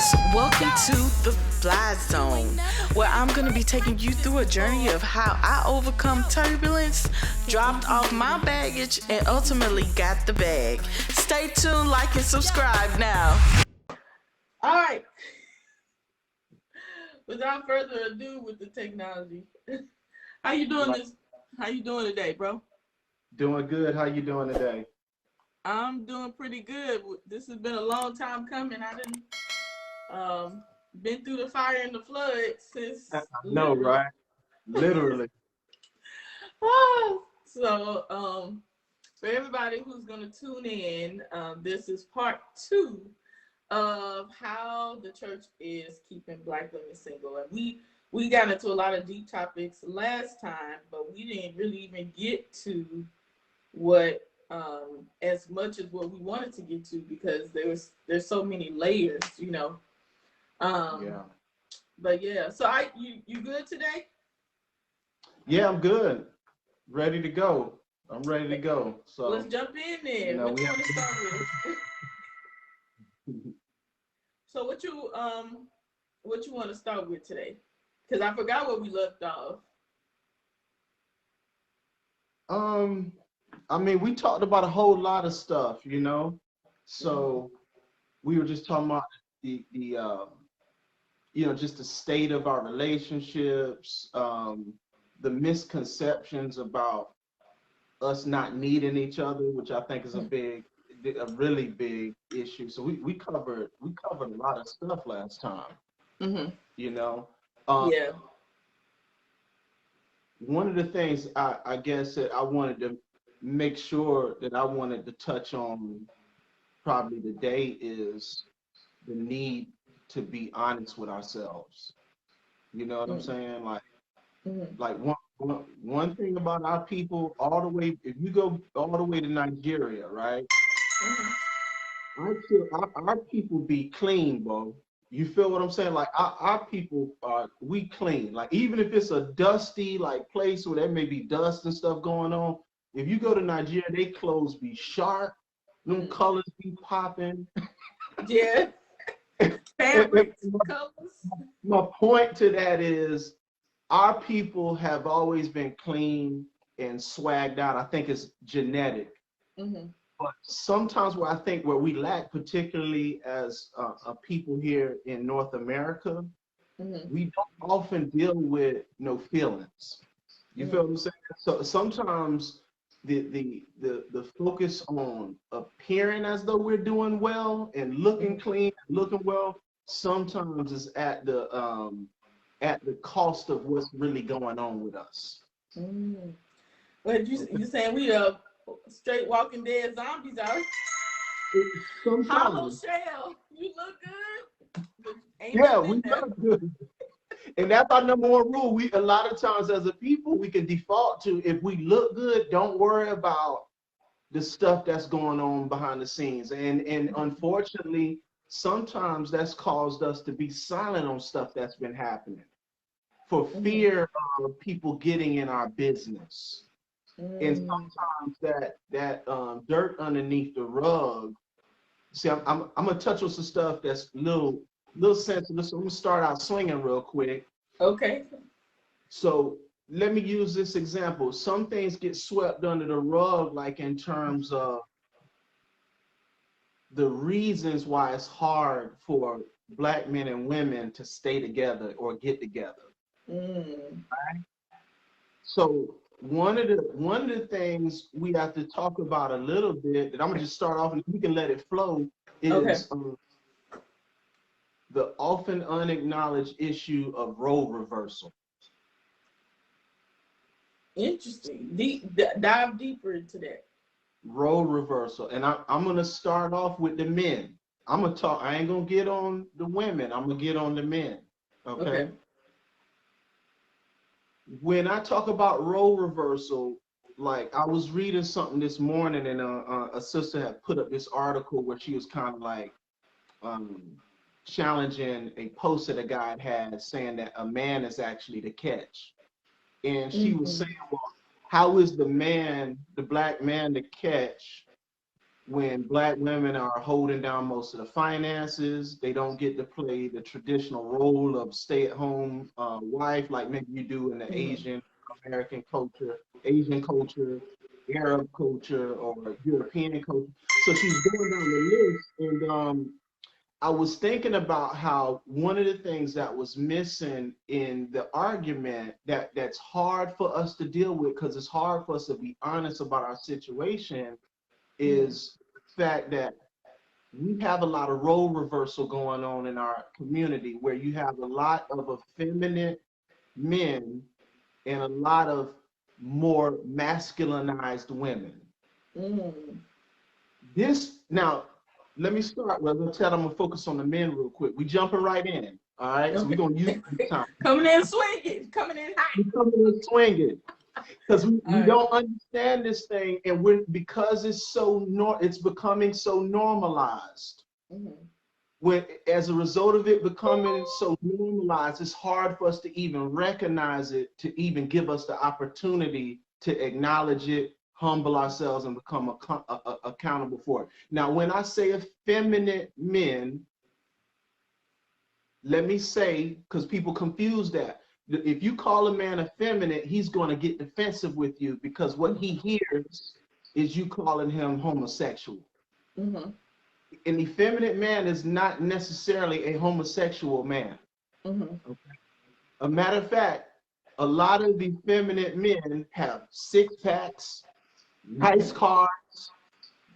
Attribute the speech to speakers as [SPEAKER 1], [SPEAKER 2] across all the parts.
[SPEAKER 1] viewers, welcome to the Fly Zone, where I'm going to be taking you through a journey of how I overcome turbulence, dropped off my baggage, and ultimately got the bag. Stay tuned, like, and subscribe now. All right. Without further ado with the technology, how you doing this? How you doing today, bro?
[SPEAKER 2] Doing good. How you doing today?
[SPEAKER 1] I'm doing pretty good. This has been a long time coming. I didn't been through the fire and the flood since.
[SPEAKER 2] No, right? Literally.
[SPEAKER 1] So, for everybody who's going to tune in, this is part 2 of how the church is keeping Black women single. And we got into a lot of deep topics last time, but we didn't really even get to what as much as what we wanted to get to, because there's so many layers, you know.
[SPEAKER 2] Yeah.
[SPEAKER 1] But yeah, so you good today?
[SPEAKER 2] Yeah, I'm good. Ready to go. I'm ready to go. So
[SPEAKER 1] let's jump in there. What you want to start with? So what you want to start with today? Because I forgot where we left off.
[SPEAKER 2] I mean, we talked about a whole lot of stuff, you know. So we were just talking about the you know, just the state of our relationships, the misconceptions about us not needing each other, which I think is a really big issue. So we covered a lot of stuff last time. You know.
[SPEAKER 1] Yeah.
[SPEAKER 2] One of the things I guess that I wanted to make sure that I wanted to touch on probably today is the need to be honest with ourselves. You know what I'm saying? Like one thing about our people, all the way, if you go all the way to Nigeria, right? Our people be clean, bro. You feel what I'm saying? Like our people we clean. Like even if it's a dusty like place where there may be dust and stuff going on, if you go to Nigeria, they clothes be sharp, them colors be popping.
[SPEAKER 1] Yeah. Fabrics, colors.
[SPEAKER 2] My point to that is our people have always been clean and swagged out. I think it's genetic. But sometimes where we lack, particularly as a people here in North America, we don't often deal with no feelings. You feel what I'm saying? So sometimes the focus on appearing as though we're doing well and looking clean, looking well, sometimes is at the cost of what's really going on with us.
[SPEAKER 1] But you saying we straight Walking Dead zombies out? Hollow shell. You look good.
[SPEAKER 2] Yeah, we look good. And that's our number one rule. We a lot of times as a people we can default to, if we look good, don't worry about the stuff that's going on behind the scenes. And unfortunately, sometimes that's caused us to be silent on stuff that's been happening for fear of people getting in our business. And sometimes that dirt underneath the rug. See, I'm gonna touch on some stuff that's little sensitive. So I'm gonna start out swinging real quick.
[SPEAKER 1] Okay.
[SPEAKER 2] So let me use this example. Some things get swept under the rug, like in terms of the reasons why it's hard for Black men and women to stay together or get together. Right? So one of the things we have to talk about a little bit, that I'm gonna just start off and we can let it flow, is the often unacknowledged issue of role reversal.
[SPEAKER 1] Interesting. Dive deeper into that.
[SPEAKER 2] Role reversal. And I'm gonna start off with the men. I ain't gonna get on the women, I'm gonna get on the men. Okay. When I talk about role reversal, like I was reading something this morning, and a sister had put up this article where she was kind of like challenging a post that a guy had saying that a man is actually the catch. And she was saying, well, how is the Black man the catch when Black women are holding down most of the finances. They don't get to play the traditional role of stay-at-home wife like maybe you do in the
[SPEAKER 1] Mm-hmm.
[SPEAKER 2] Asian American culture, Asian culture, Arab culture, or European culture. So she's going down the list, and I was thinking about how one of the things that was missing in the argument that's hard for us to deal with because it's hard for us to be honest about our situation is the fact that we have a lot of role reversal going on in our community where you have a lot of effeminate men and a lot of more masculinized women.
[SPEAKER 1] Mm-hmm.
[SPEAKER 2] This now, let me start with, I'm gonna focus on the men real quick. We jumping right in. All right, so we're
[SPEAKER 1] Okay.
[SPEAKER 2] gonna use this time.
[SPEAKER 1] Coming in swinging, coming in hot.
[SPEAKER 2] We coming in swinging because
[SPEAKER 1] All
[SPEAKER 2] we
[SPEAKER 1] right.
[SPEAKER 2] don't understand this thing, and because it's it's becoming so normalized.
[SPEAKER 1] Mm-hmm.
[SPEAKER 2] When as a result of it becoming so normalized, it's hard for us to even recognize it, to even give us the opportunity to acknowledge it, humble ourselves, and become accountable for it. Now, when I say effeminate men, let me say, because people confuse that. If you call a man effeminate, he's going to get defensive with you because what he hears is you calling him homosexual.
[SPEAKER 1] Mm-hmm.
[SPEAKER 2] An effeminate man is not necessarily a homosexual man.
[SPEAKER 1] Mm-hmm.
[SPEAKER 2] Okay? A matter of fact, a lot of effeminate men have six packs, nice cars,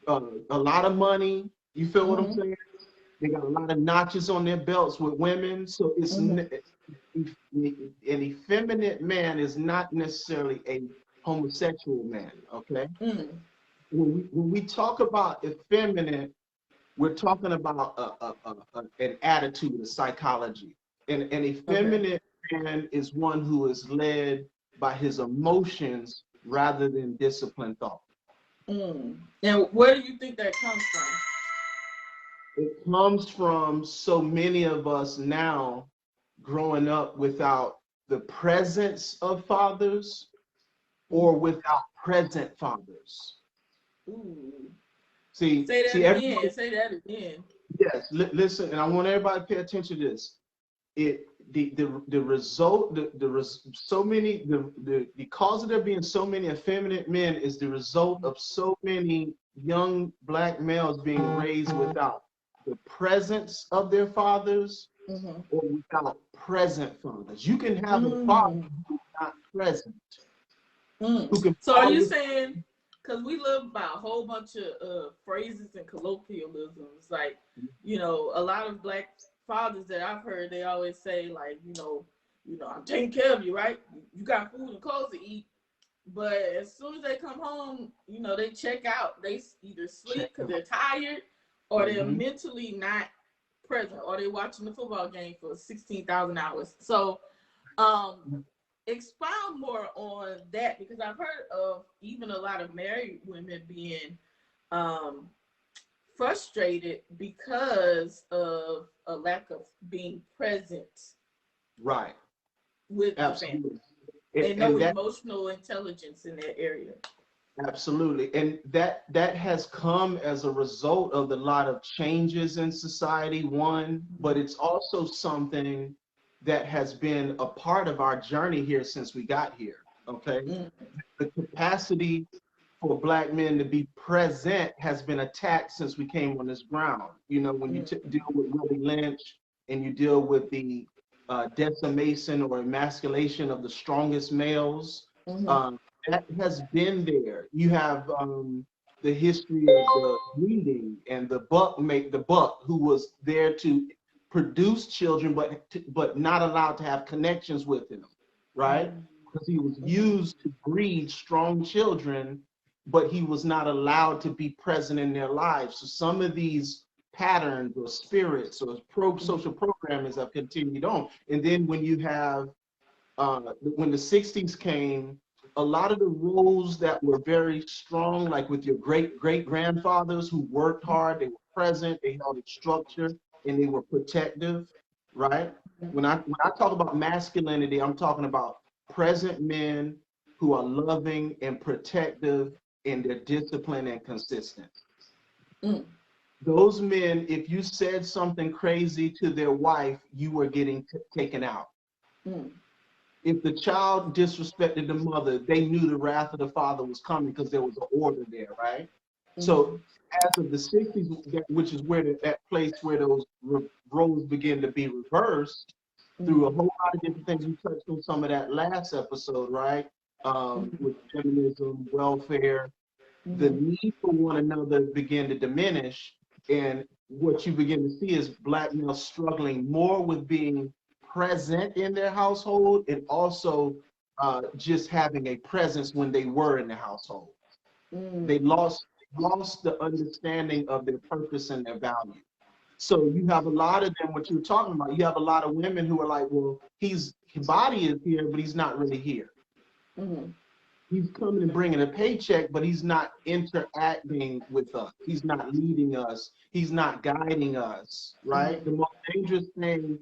[SPEAKER 2] a lot of money. You feel what I'm
[SPEAKER 1] Mm-hmm.
[SPEAKER 2] saying? They got a lot of notches on their belts with women. So
[SPEAKER 1] Mm-hmm.
[SPEAKER 2] an effeminate man is not necessarily a homosexual man. Okay.
[SPEAKER 1] Mm-hmm.
[SPEAKER 2] When we talk about effeminate, we're talking about an attitude, a psychology. An
[SPEAKER 1] Okay.
[SPEAKER 2] effeminate man is one who is led by his emotions rather than disciplined thought.
[SPEAKER 1] Mm. And where do you think that comes from?
[SPEAKER 2] It comes from so many of us now growing up without the presence of fathers or
[SPEAKER 1] Mm-hmm.
[SPEAKER 2] without present fathers.
[SPEAKER 1] Ooh.
[SPEAKER 2] See,
[SPEAKER 1] Say that
[SPEAKER 2] see,
[SPEAKER 1] again.
[SPEAKER 2] everybody,
[SPEAKER 1] Say that again.
[SPEAKER 2] yes, listen, and I want everybody to pay attention to this. It the result so many the cause of there being so many effeminate men is the result of so many young Black males being raised without the presence of their fathers
[SPEAKER 1] Mm-hmm.
[SPEAKER 2] or without present fathers. You can have a father
[SPEAKER 1] Mm.
[SPEAKER 2] who's not present,
[SPEAKER 1] Mm.
[SPEAKER 2] who can
[SPEAKER 1] So are you
[SPEAKER 2] always.
[SPEAKER 1] saying, because we live by a whole bunch of phrases and colloquialisms, like, a lot of Black fathers that I've heard, they always say, like, I'm taking care of you, right? You got food and clothes to eat. But as soon as they come home, they check out. They either sleep because they're tired or they're
[SPEAKER 2] Mm-hmm.
[SPEAKER 1] mentally not present or they're watching the football game for 16,000 hours. So, um, expound more on that because I've heard of even a lot of married women being um, frustrated because of a lack of being present
[SPEAKER 2] Right,
[SPEAKER 1] with the family
[SPEAKER 2] absolutely,
[SPEAKER 1] and no
[SPEAKER 2] and that.
[SPEAKER 1] emotional intelligence in that area.
[SPEAKER 2] Absolutely. And that has come as a result of a lot of changes in society, one, but it's also something that has been a part of our journey here since we got here. Okay.
[SPEAKER 1] Mm-hmm.
[SPEAKER 2] The capacity for Black men to be present has been attacked since we came on this ground. When you deal with Willie Lynch and you deal with the decimation or emasculation of the strongest males,
[SPEAKER 1] Mm-hmm.
[SPEAKER 2] um, that has been there. You have the history of the breeding and the buck who was there to produce children, but not allowed to have connections with him, right? Because he was
[SPEAKER 1] Mm-hmm.
[SPEAKER 2] used to breed strong children, but he was not allowed to be present in their lives. So some of these patterns or spirits or social programmings have continued on. And then when the 60s came, a lot of the roles that were very strong, like with your great grandfathers who worked hard, they were present, they held a structure, and they were protective, right? When I talk about masculinity, I'm talking about present men who are loving and protective in their discipline and consistent.
[SPEAKER 1] Mm.
[SPEAKER 2] Those men, if you said something crazy to their wife, you were getting taken out.
[SPEAKER 1] Mm.
[SPEAKER 2] If the child disrespected the mother, they knew the wrath of the father was coming because there was an order there, right? So as of the 60s, which is where that place where those roles begin to be reversed through a whole lot of different things. We touched on some of that last episode, right? With feminism, welfare, the need for one another began to diminish. And what you begin to see is Black males struggling more with being present in their household and also just having a presence when they were in the household. They lost the understanding of their purpose and their value. So you have a lot of them, what you were talking about, you have a lot of women who are like, well, his body is here, but he's not really here. He's coming and bringing a paycheck, but he's not interacting with us. He's not leading us. He's not guiding us, right? The most dangerous thing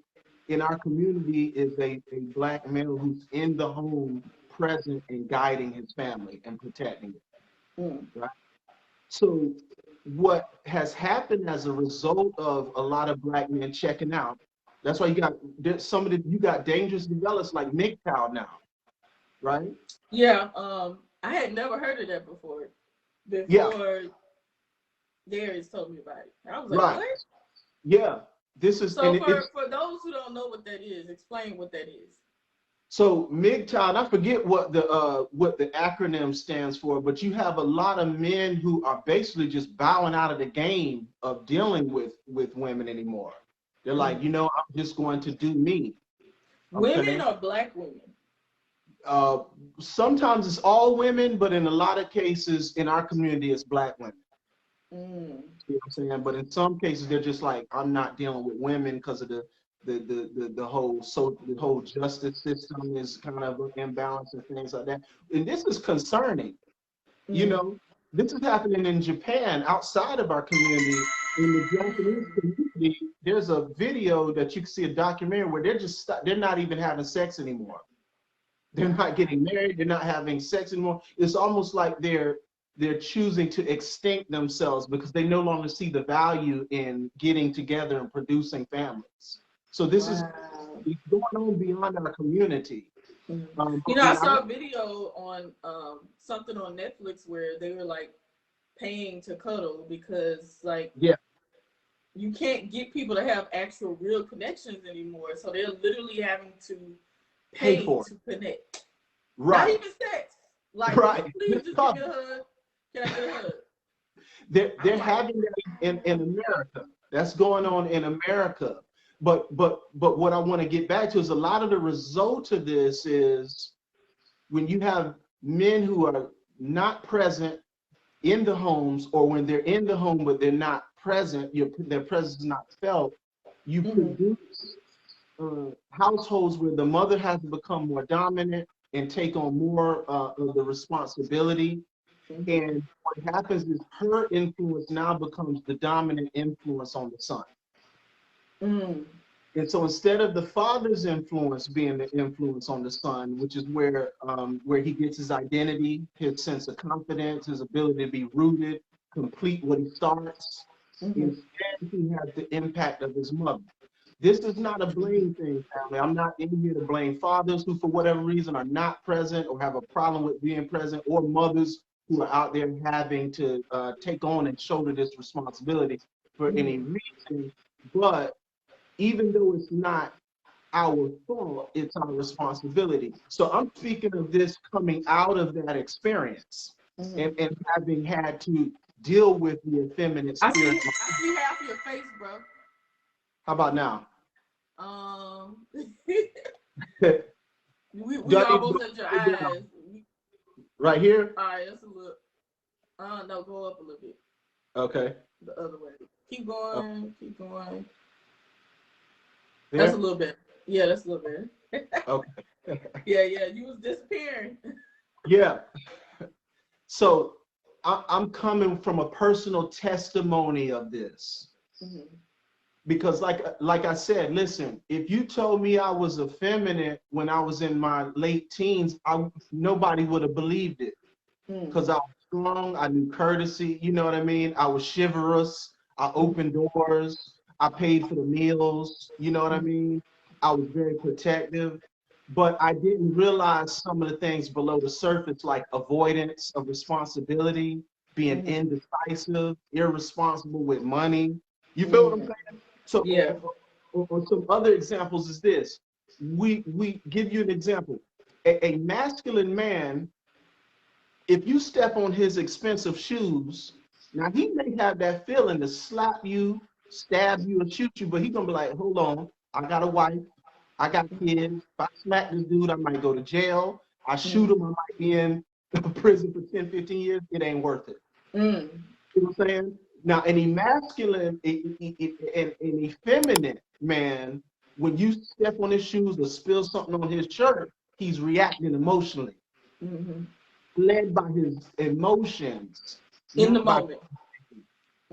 [SPEAKER 2] in our community is a Black male who's in the home, present and guiding his family and protecting it, right? So what has happened as a result of a lot of Black men checking out, that's why you got you got dangerous developers like MGTOW now, right?
[SPEAKER 1] Yeah, I had never heard of that before. Darius told me about it. I was like, what?
[SPEAKER 2] Yeah. This is
[SPEAKER 1] so for those who don't know what that is, explain what that is.
[SPEAKER 2] So MGTOW, I forget what the acronym stands for, but you have a lot of men who are basically just bowing out of the game of dealing with women anymore. They're like, you know, I'm just going to do me.
[SPEAKER 1] Women or Black women?
[SPEAKER 2] Sometimes it's all women, but in a lot of cases in our community, it's Black women. You know what I'm saying? But in some cases, they're just like, I'm not dealing with women because of the whole justice system is kind of imbalanced and things like that. And this is concerning. You know, this is happening in Japan, outside of our community. In the Japanese community, there's a video that you can see, a documentary where they're not even having sex anymore. They're not getting married. They're not having sex anymore. It's almost like they're choosing to extinct themselves because they no longer see the value in getting together and producing families. So this is going on beyond our community.
[SPEAKER 1] You know, I saw a video on something on Netflix where they were like paying to cuddle because like you can't get people to have actual real connections anymore. So they're literally having to pay to connect. Not even sex. Like, please just give me a hug. Can I get a hug?
[SPEAKER 2] They're having that in America. That's going on in America. But what I want to get back to is a lot of the result of this is when you have men who are not present in the homes, or when they're in the home but they're not present, their presence is not felt, you produce households where the mother has to become more dominant and take on more of the responsibility. And what happens is her influence now becomes the dominant influence on the son. And so instead of the father's influence being the influence on the son, which is where he gets his identity, his sense of confidence, his ability to be rooted, complete what he starts, instead he has the impact of his mother. This is not a blame thing, family. I'm not in here to blame fathers who, for whatever reason, are not present or have a problem with being present, or mothers who are out there having to take on and shoulder this responsibility for any reason. But even though it's not our fault, it's our responsibility. So I'm speaking of this coming out of that experience and having had to deal with the effeminate spirit.
[SPEAKER 1] I see half your face, bro.
[SPEAKER 2] How about now?
[SPEAKER 1] we almost at your eyes.
[SPEAKER 2] Right here?
[SPEAKER 1] All right, that's a little. No, go up a little bit.
[SPEAKER 2] Okay.
[SPEAKER 1] The other way. Keep going. Keep going.
[SPEAKER 2] There?
[SPEAKER 1] That's a little bit. Yeah, that's a little bit.
[SPEAKER 2] Okay.
[SPEAKER 1] Yeah. You was disappearing.
[SPEAKER 2] Yeah. So I'm coming from a personal testimony of this. Because like I said, listen, if you told me I was effeminate when I was in my late teens, nobody would have believed it because I was strong. I knew courtesy. You know what I mean? I was chivalrous. I opened doors. I paid for the meals. You know what I mean? I was very protective. But I didn't realize some of the things below the surface, like avoidance of responsibility, being indecisive, irresponsible with money. You feel what I'm saying? So,
[SPEAKER 1] Yeah.
[SPEAKER 2] or some other examples is this. We give you an example. A masculine man, if you step on his expensive shoes, now he may have that feeling to slap you, stab you, or shoot you, but he's gonna be like, hold on, I got a wife, I got kids. If I smack this dude, I might go to jail. I shoot him, I might be in prison for 10, 15 years. It ain't worth it.
[SPEAKER 1] Mm.
[SPEAKER 2] You know what I'm saying? Now, an emasculine, an effeminate man, when you step on his shoes or spill something on his shirt, he's reacting emotionally, led by his emotions,
[SPEAKER 1] In the
[SPEAKER 2] not by.
[SPEAKER 1] moment.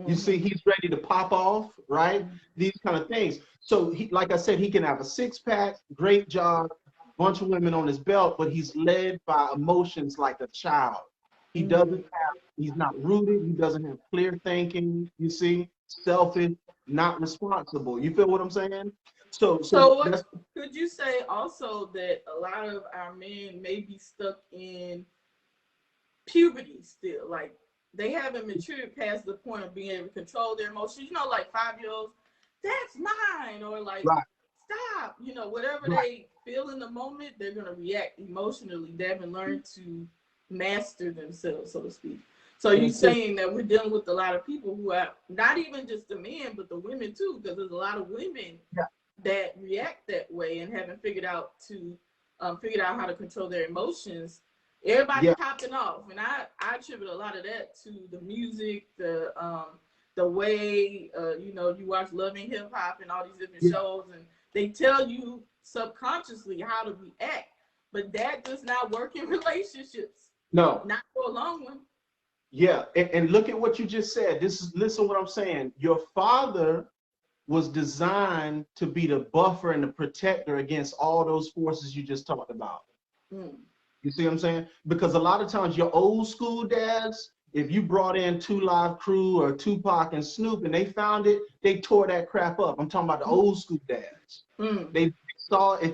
[SPEAKER 2] You see, he's ready to pop off, right? These kind of things. So, he, like I said, he can have a six-pack, great job, bunch of women on his belt, but he's led by emotions like a child. He doesn't have, he's not rooted, he doesn't have clear thinking, you see, selfish, not responsible. You feel what I'm saying?
[SPEAKER 1] So what
[SPEAKER 2] That's,
[SPEAKER 1] could you say also that a lot of our men may be stuck in puberty still? Like they haven't matured past the point of being able to control their emotions. You know, like 5-year-olds, that's mine, or like
[SPEAKER 2] right,
[SPEAKER 1] stop. You know, whatever
[SPEAKER 2] right.
[SPEAKER 1] they feel in the moment, they're gonna react emotionally. They haven't learned to master themselves, so to speak. So you're saying that we're dealing with a lot of people who are not even just the men, but the women too, because there's a lot of women that react that way and haven't figured out how to control their emotions. Everybody popping off, and I attribute a lot of that to the music, the way you watch Loving Hip Hop and all these different shows, and they tell you subconsciously how to react, but that does not work in relationships.
[SPEAKER 2] No,
[SPEAKER 1] not for a long one.
[SPEAKER 2] Yeah, and look at what you just said. Listen what I'm saying. Your father was designed to be the buffer and the protector against all those forces you just talked about. You see what I'm saying? Because a lot of times your old school dads, if you brought in Two Live Crew or Tupac and Snoop and they found it, they tore that crap up. I'm talking about the old school dads. If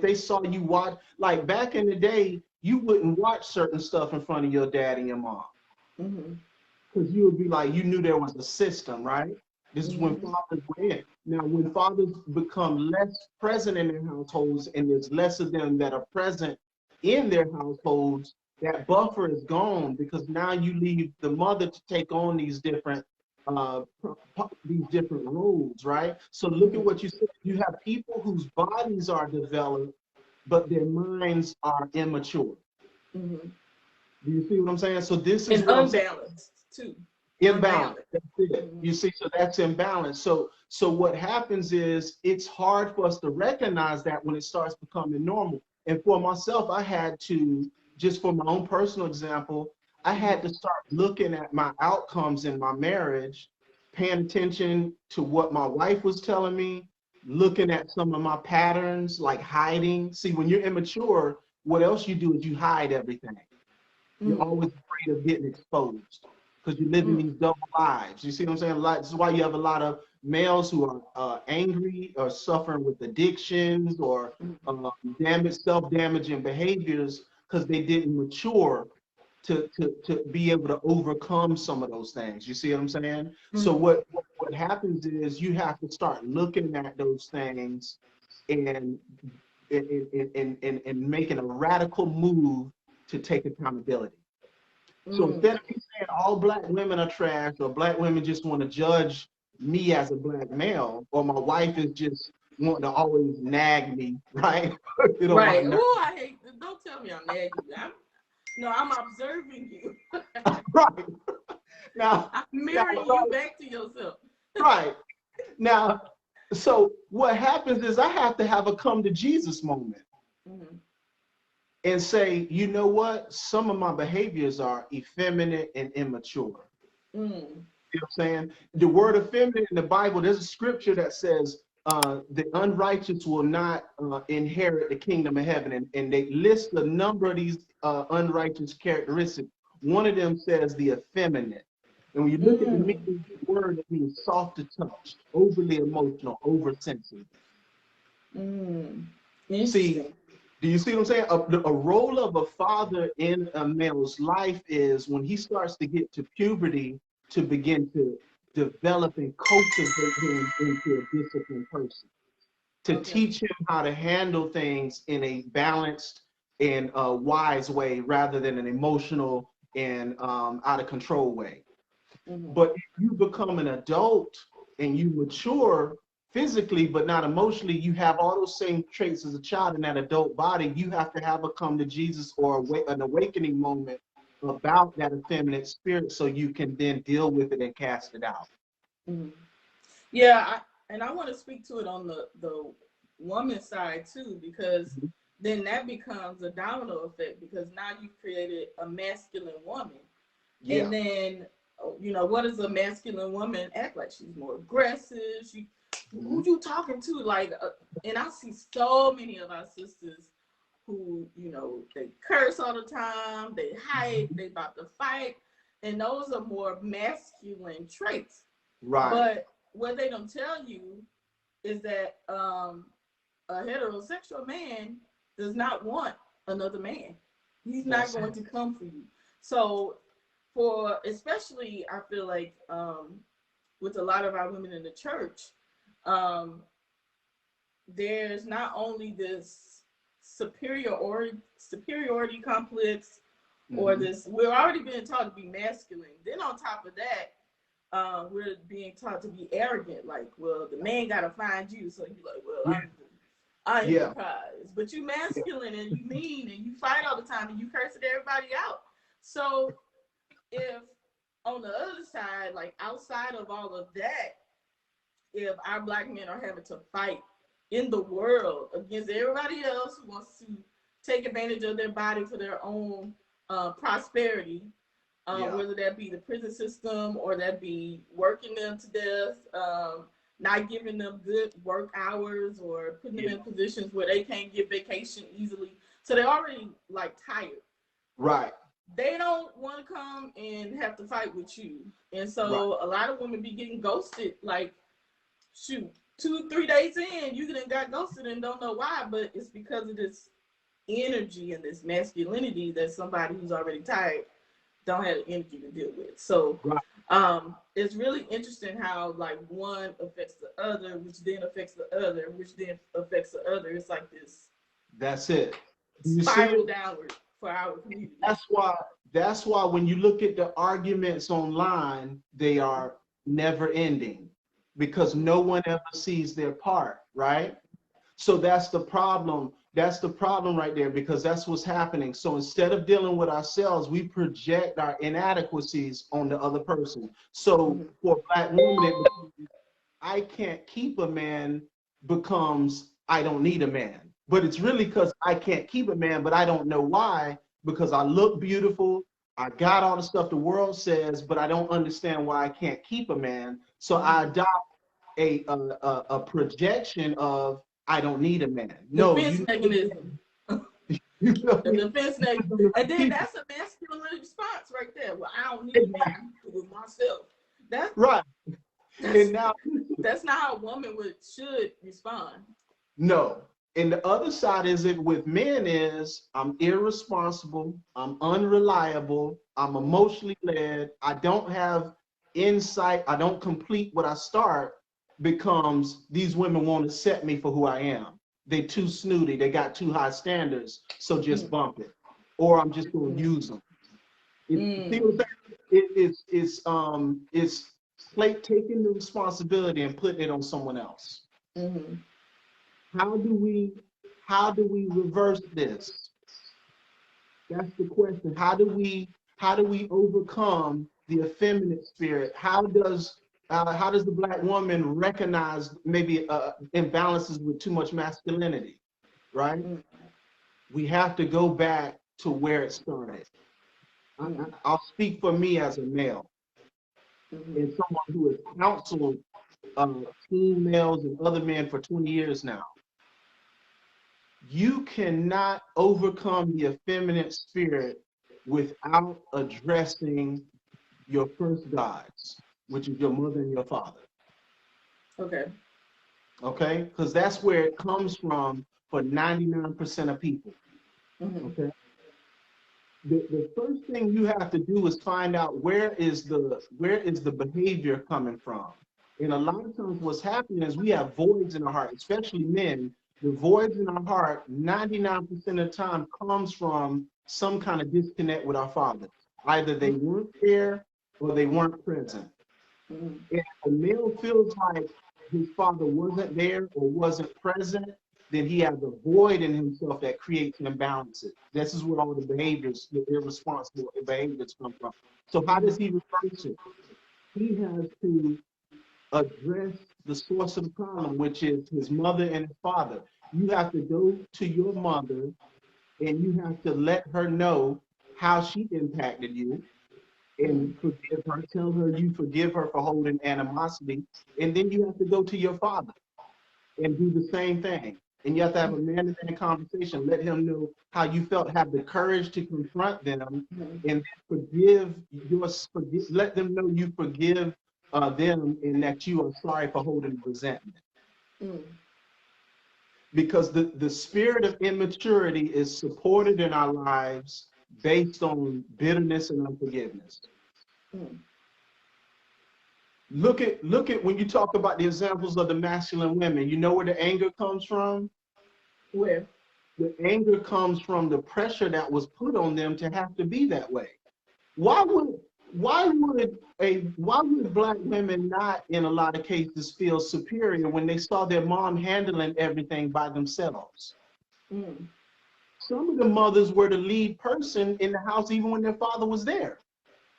[SPEAKER 2] they saw you watch, like back in the day, you wouldn't watch certain stuff in front of your dad and your mom. Because you would be like, you knew there was a system, right? This is when fathers were in. Now, when fathers become less present in their households and there's less of them that are present in their households, that buffer is gone because now you leave the mother to take on these different roles, right? So look at what you said. You have people whose bodies are developed, but their minds are immature. Do you see what I'm saying? So this is what
[SPEAKER 1] unbalanced too.
[SPEAKER 2] Imbalance. That's it. You see, so that's imbalance. So what happens is it's hard for us to recognize that when it starts becoming normal. And for myself, I had to, just for my own personal example, I had to start looking at my outcomes in my marriage, paying attention to what my wife was telling me, looking at some of my patterns, like hiding. See, when you're immature, what else you do is you hide everything. You're always afraid of getting exposed because you're living these double lives. You see what I'm saying? This is why you have a lot of males who are angry or suffering with addictions or self-damaging behaviors because they didn't mature to be able to overcome some of those things. You see what I'm saying? So what happens is you have to start looking at those things and making a radical move to take accountability. So instead of me saying all black women are trash or black women just want to judge me as a black male, or my wife is just wanting to always nag me, right?
[SPEAKER 1] Right. Oh, I hate. Don't tell me I'm nagging you. I'm observing you.
[SPEAKER 2] Right. Now,
[SPEAKER 1] I'm mirroring you back to yourself.
[SPEAKER 2] Right. Now, so what happens is I have to have a come to Jesus moment. And say, you know what? Some of my behaviors are effeminate and immature. You know what I'm saying? The word effeminate in the Bible, there's a scripture that says the unrighteous will not inherit the kingdom of heaven. And they list a number of these unrighteous characteristics. One of them says the effeminate. And when you look at the meaning of the word, it means soft to touch, overly emotional, oversensitive. See,
[SPEAKER 1] Interesting.
[SPEAKER 2] do you see what I'm saying? A role of a father in a male's life is when he starts to get to puberty to begin to develop and cultivate him into a disciplined person, to
[SPEAKER 1] Okay.
[SPEAKER 2] teach him how to handle things in a balanced and wise way rather than an emotional and out of control way. But if you become an adult and you mature physically but not emotionally, you have all those same traits as a child in that adult body. You have to have a come to Jesus or an awakening moment about that effeminate spirit so you can then deal with it and cast it out.
[SPEAKER 1] Yeah, and I want to speak to it on the woman side too, because then that becomes a domino effect, because now you've created a masculine woman.
[SPEAKER 2] Yeah.
[SPEAKER 1] And then, what does a masculine woman act like? She's more aggressive. Who you talking to? Like, and I see so many of our sisters who, they curse all the time, they hide, they about to fight, and those are more masculine traits.
[SPEAKER 2] Right.
[SPEAKER 1] But what they don't tell you is that a heterosexual man does not want another man. He's not going to come for you. So, especially, I feel like with a lot of our women in the church, there's not only this superiority complex, or this, we're already being taught to be masculine. Then on top of that, we're being taught to be arrogant. Like, well, the man gotta find you, so you're like, well, I'm the prize. But you masculine and you mean and you fight all the time and you cursing everybody out. So if on the other side, like outside of all of that, if our Black men are having to fight in the world against everybody else who wants to take advantage of their body for their own prosperity, whether that be the prison system or that be working them to death, not giving them good work hours, or putting them in positions where they can't get vacation easily. So they're already like tired.
[SPEAKER 2] Right.
[SPEAKER 1] They don't want to come and have to fight with you. And so a lot of women be getting ghosted, like, shoot, 2-3 days in, you then got ghosted and don't know why, but it's because of this energy and this masculinity that somebody who's already tired don't have the energy to deal with. So it's really interesting how, like, one affects the other, which then affects the other, which then affects the other. It's like this.
[SPEAKER 2] That's it.
[SPEAKER 1] Spiral downward for our community.
[SPEAKER 2] That's why when you look at the arguments online, they are never ending, because no one ever sees their part, right? So that's the problem. That's the problem right there, because that's what's happening. So instead of dealing with ourselves, we project our inadequacies on the other person. So for a Black woman, I can't keep a man becomes I don't need a man. But it's really because I can't keep a man, but I don't know why, because I look beautiful. I got all the stuff the world says, but I don't understand why I can't keep a man. So I adopt a projection of I don't need a man. No,
[SPEAKER 1] defense mechanism. The defense mechanism. And then that's a masculine response right there. Well, I don't need a man with myself. That's
[SPEAKER 2] right. And now
[SPEAKER 1] that's not how a woman should respond.
[SPEAKER 2] No. And the other side is it with men is I'm irresponsible, I'm unreliable, I'm emotionally led, I don't have insight, I don't complete what I start, becomes these women won't accept me for who I am. They too snooty, they got too high standards, so just bump it. Or I'm just gonna use them. It's taking the responsibility and putting it on someone else. How do we reverse this? That's the question. How do we overcome the effeminate spirit? How does the Black woman recognize maybe imbalances with too much masculinity, right? We have to go back to where it started. I'll speak for me as a male and someone who has counseled teen males and other men for 20 years now. You cannot overcome the effeminate spirit without addressing your first gods, which is your mother and your father.
[SPEAKER 1] Okay.
[SPEAKER 2] Okay? Because that's where it comes from for 99% of people. Okay? The first thing you have to do is find out where is the behavior coming from. And a lot of times what's happening is we have voids in our heart, especially men. The voids in our heart 99% of the time comes from some kind of disconnect with our father. Either they weren't there or they weren't present. If a male feels like his father wasn't there or wasn't present, then he has a void in himself that creates imbalances. This is where all the behaviors, the irresponsible behaviors come from. So how does he reverse it? He has to address the source of the problem, which is his mother and his father. You have to go to your mother and you have to let her know how she impacted you and forgive her. Tell her you forgive her for holding animosity. And then you have to go to your father and do the same thing. And you have to have a man-to-man conversation. Let him know how you felt. Have the courage to confront them and let them know you forgive them and that you are sorry for holding resentment. Because the spirit of immaturity is supported in our lives based on bitterness and unforgiveness. Look at when you talk about the examples of the masculine women, you know where the anger comes from?
[SPEAKER 1] Where?
[SPEAKER 2] The anger comes from the pressure that was put on them to have to be that way. Why would black women not in a lot of cases feel superior when they saw their mom handling everything by themselves? Some of the mothers were the lead person in the house even when their father was there.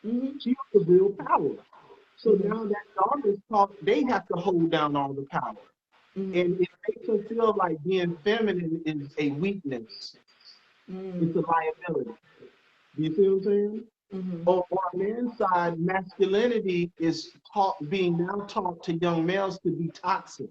[SPEAKER 2] She was the real power. So now that daughters talk, they have to hold down all the power. And it makes them feel like being feminine is a weakness. It's a liability. You see what I'm saying? On a man's side, masculinity is being now taught to young males to be toxic.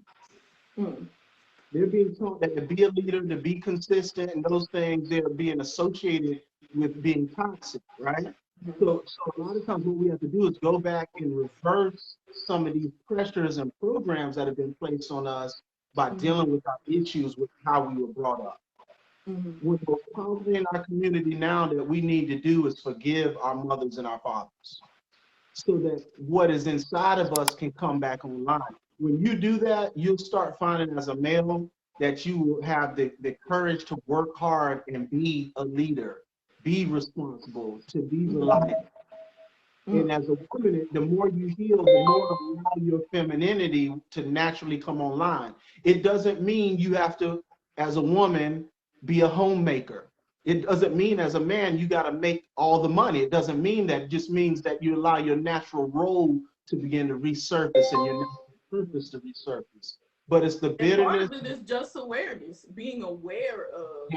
[SPEAKER 2] They're being taught that to be a leader, to be consistent, and those things, they're being associated with being toxic, right? So a lot of times what we have to do is go back and reverse some of these pressures and programs that have been placed on us by dealing with our issues with how we were brought up. What's most powerful in our community now that we need to do is forgive our mothers and our fathers so that what is inside of us can come back online. When you do that, you'll start finding as a male that you will have the courage to work hard and be a leader, be responsible, to be reliable. And as a woman, the more you heal, the more allow your femininity to naturally come online. It doesn't mean you have to, as a woman, be a homemaker. It doesn't mean as a man you got to make all the money. It doesn't mean that. It just means that you allow your natural role to begin to resurface and your natural purpose to resurface. But it's the bitterness.
[SPEAKER 1] And part of it is just awareness, being aware of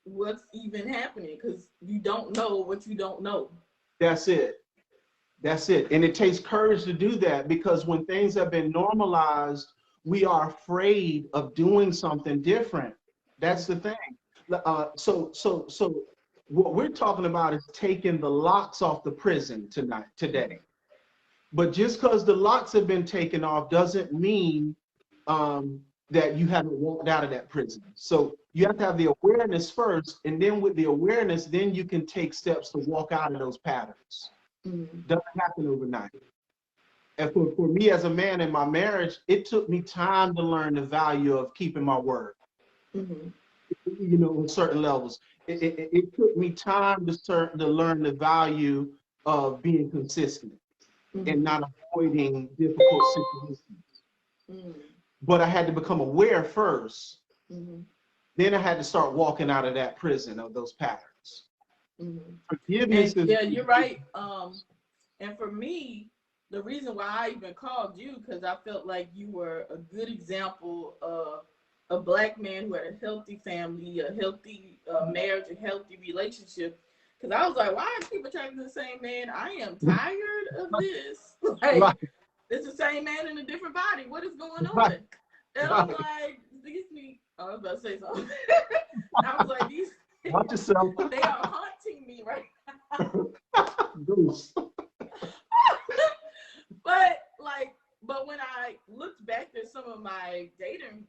[SPEAKER 1] what's even happening, because you don't know what you don't know.
[SPEAKER 2] That's it. That's it. And it takes courage to do that because when things have been normalized, we are afraid of doing something different. That's the thing. So what we're talking about is taking the locks off the prison today. But just because the locks have been taken off doesn't mean that you haven't walked out of that prison. So you have to have the awareness first, and then with the awareness, then you can take steps to walk out of those patterns. Doesn't happen overnight. And for me as a man in my marriage, it took me time to learn the value of keeping my word. You know, on certain levels, it took me time to learn the value of being consistent and not avoiding difficult situations. But I had to become aware first. Then I had to start walking out of that prison of those patterns.
[SPEAKER 1] Forgiveness is, yeah, you're right. And for me, the reason why I even called you, because I felt like you were a good example of a black man who had a healthy family, a healthy marriage, a healthy relationship. Because I was like, why are people attracted to the same man? I am tired of this. Like, it's the same man in a different body. What is going on? And I'm like, I was about to say something. I was like, these,
[SPEAKER 2] watch yourself.
[SPEAKER 1] They are haunting me right
[SPEAKER 2] Goose.
[SPEAKER 1] But when I looked back at some of my dating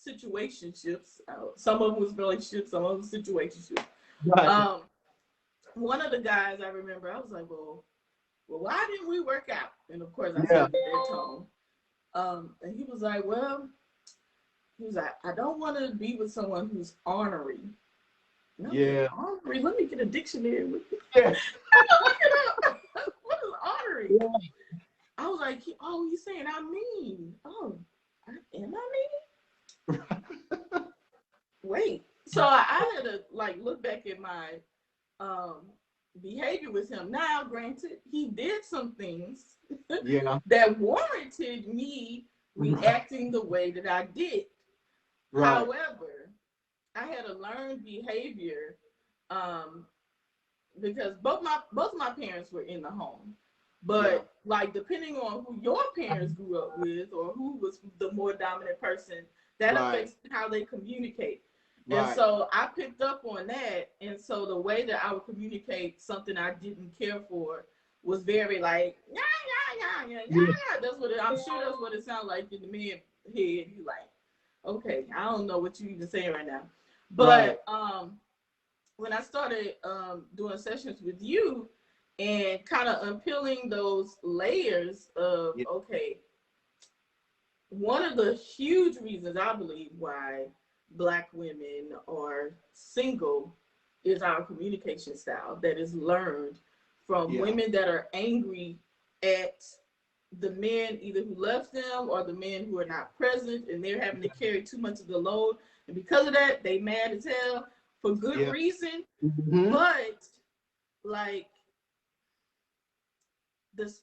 [SPEAKER 1] situationships, some of them was relationships, some of them situationships.
[SPEAKER 2] Right.
[SPEAKER 1] One of the guys I remember, I was like, well, why didn't we work out? And of course, I
[SPEAKER 2] Yeah.
[SPEAKER 1] said it at that tone. And he was like, I don't want to be with someone who's ornery.
[SPEAKER 2] Yeah.
[SPEAKER 1] Like, ornery? Let me get a dictionary with you.
[SPEAKER 2] Yeah.
[SPEAKER 1] Look it up. What is ornery?
[SPEAKER 2] Yeah.
[SPEAKER 1] I was like, oh, you saying I'm mean? Oh, am I mean? Wait. So I had to look back at my behavior with him. Now, granted, he did some things that warranted me reacting the way that I did. Right. However, I had a learned behavior because both of my parents were in the home. But depending on who your parents grew up with or who was the more dominant person, that affects how they communicate. Right. And so I picked up on that. And so the way that I would communicate something I didn't care for was very yeah. That's what I'm sure that's what it sounded like in the man's head. He's like, okay, I don't know what you're even saying right now. But when I started doing sessions with you and kind of unpeeling those layers of, okay, one of the huge reasons I believe why Black women are single is our communication style that is learned from women that are angry at the men either who left them or the men who are not present, and they're having to carry too much of the load. And because of that, they mad as hell for good reason. Mm-hmm. But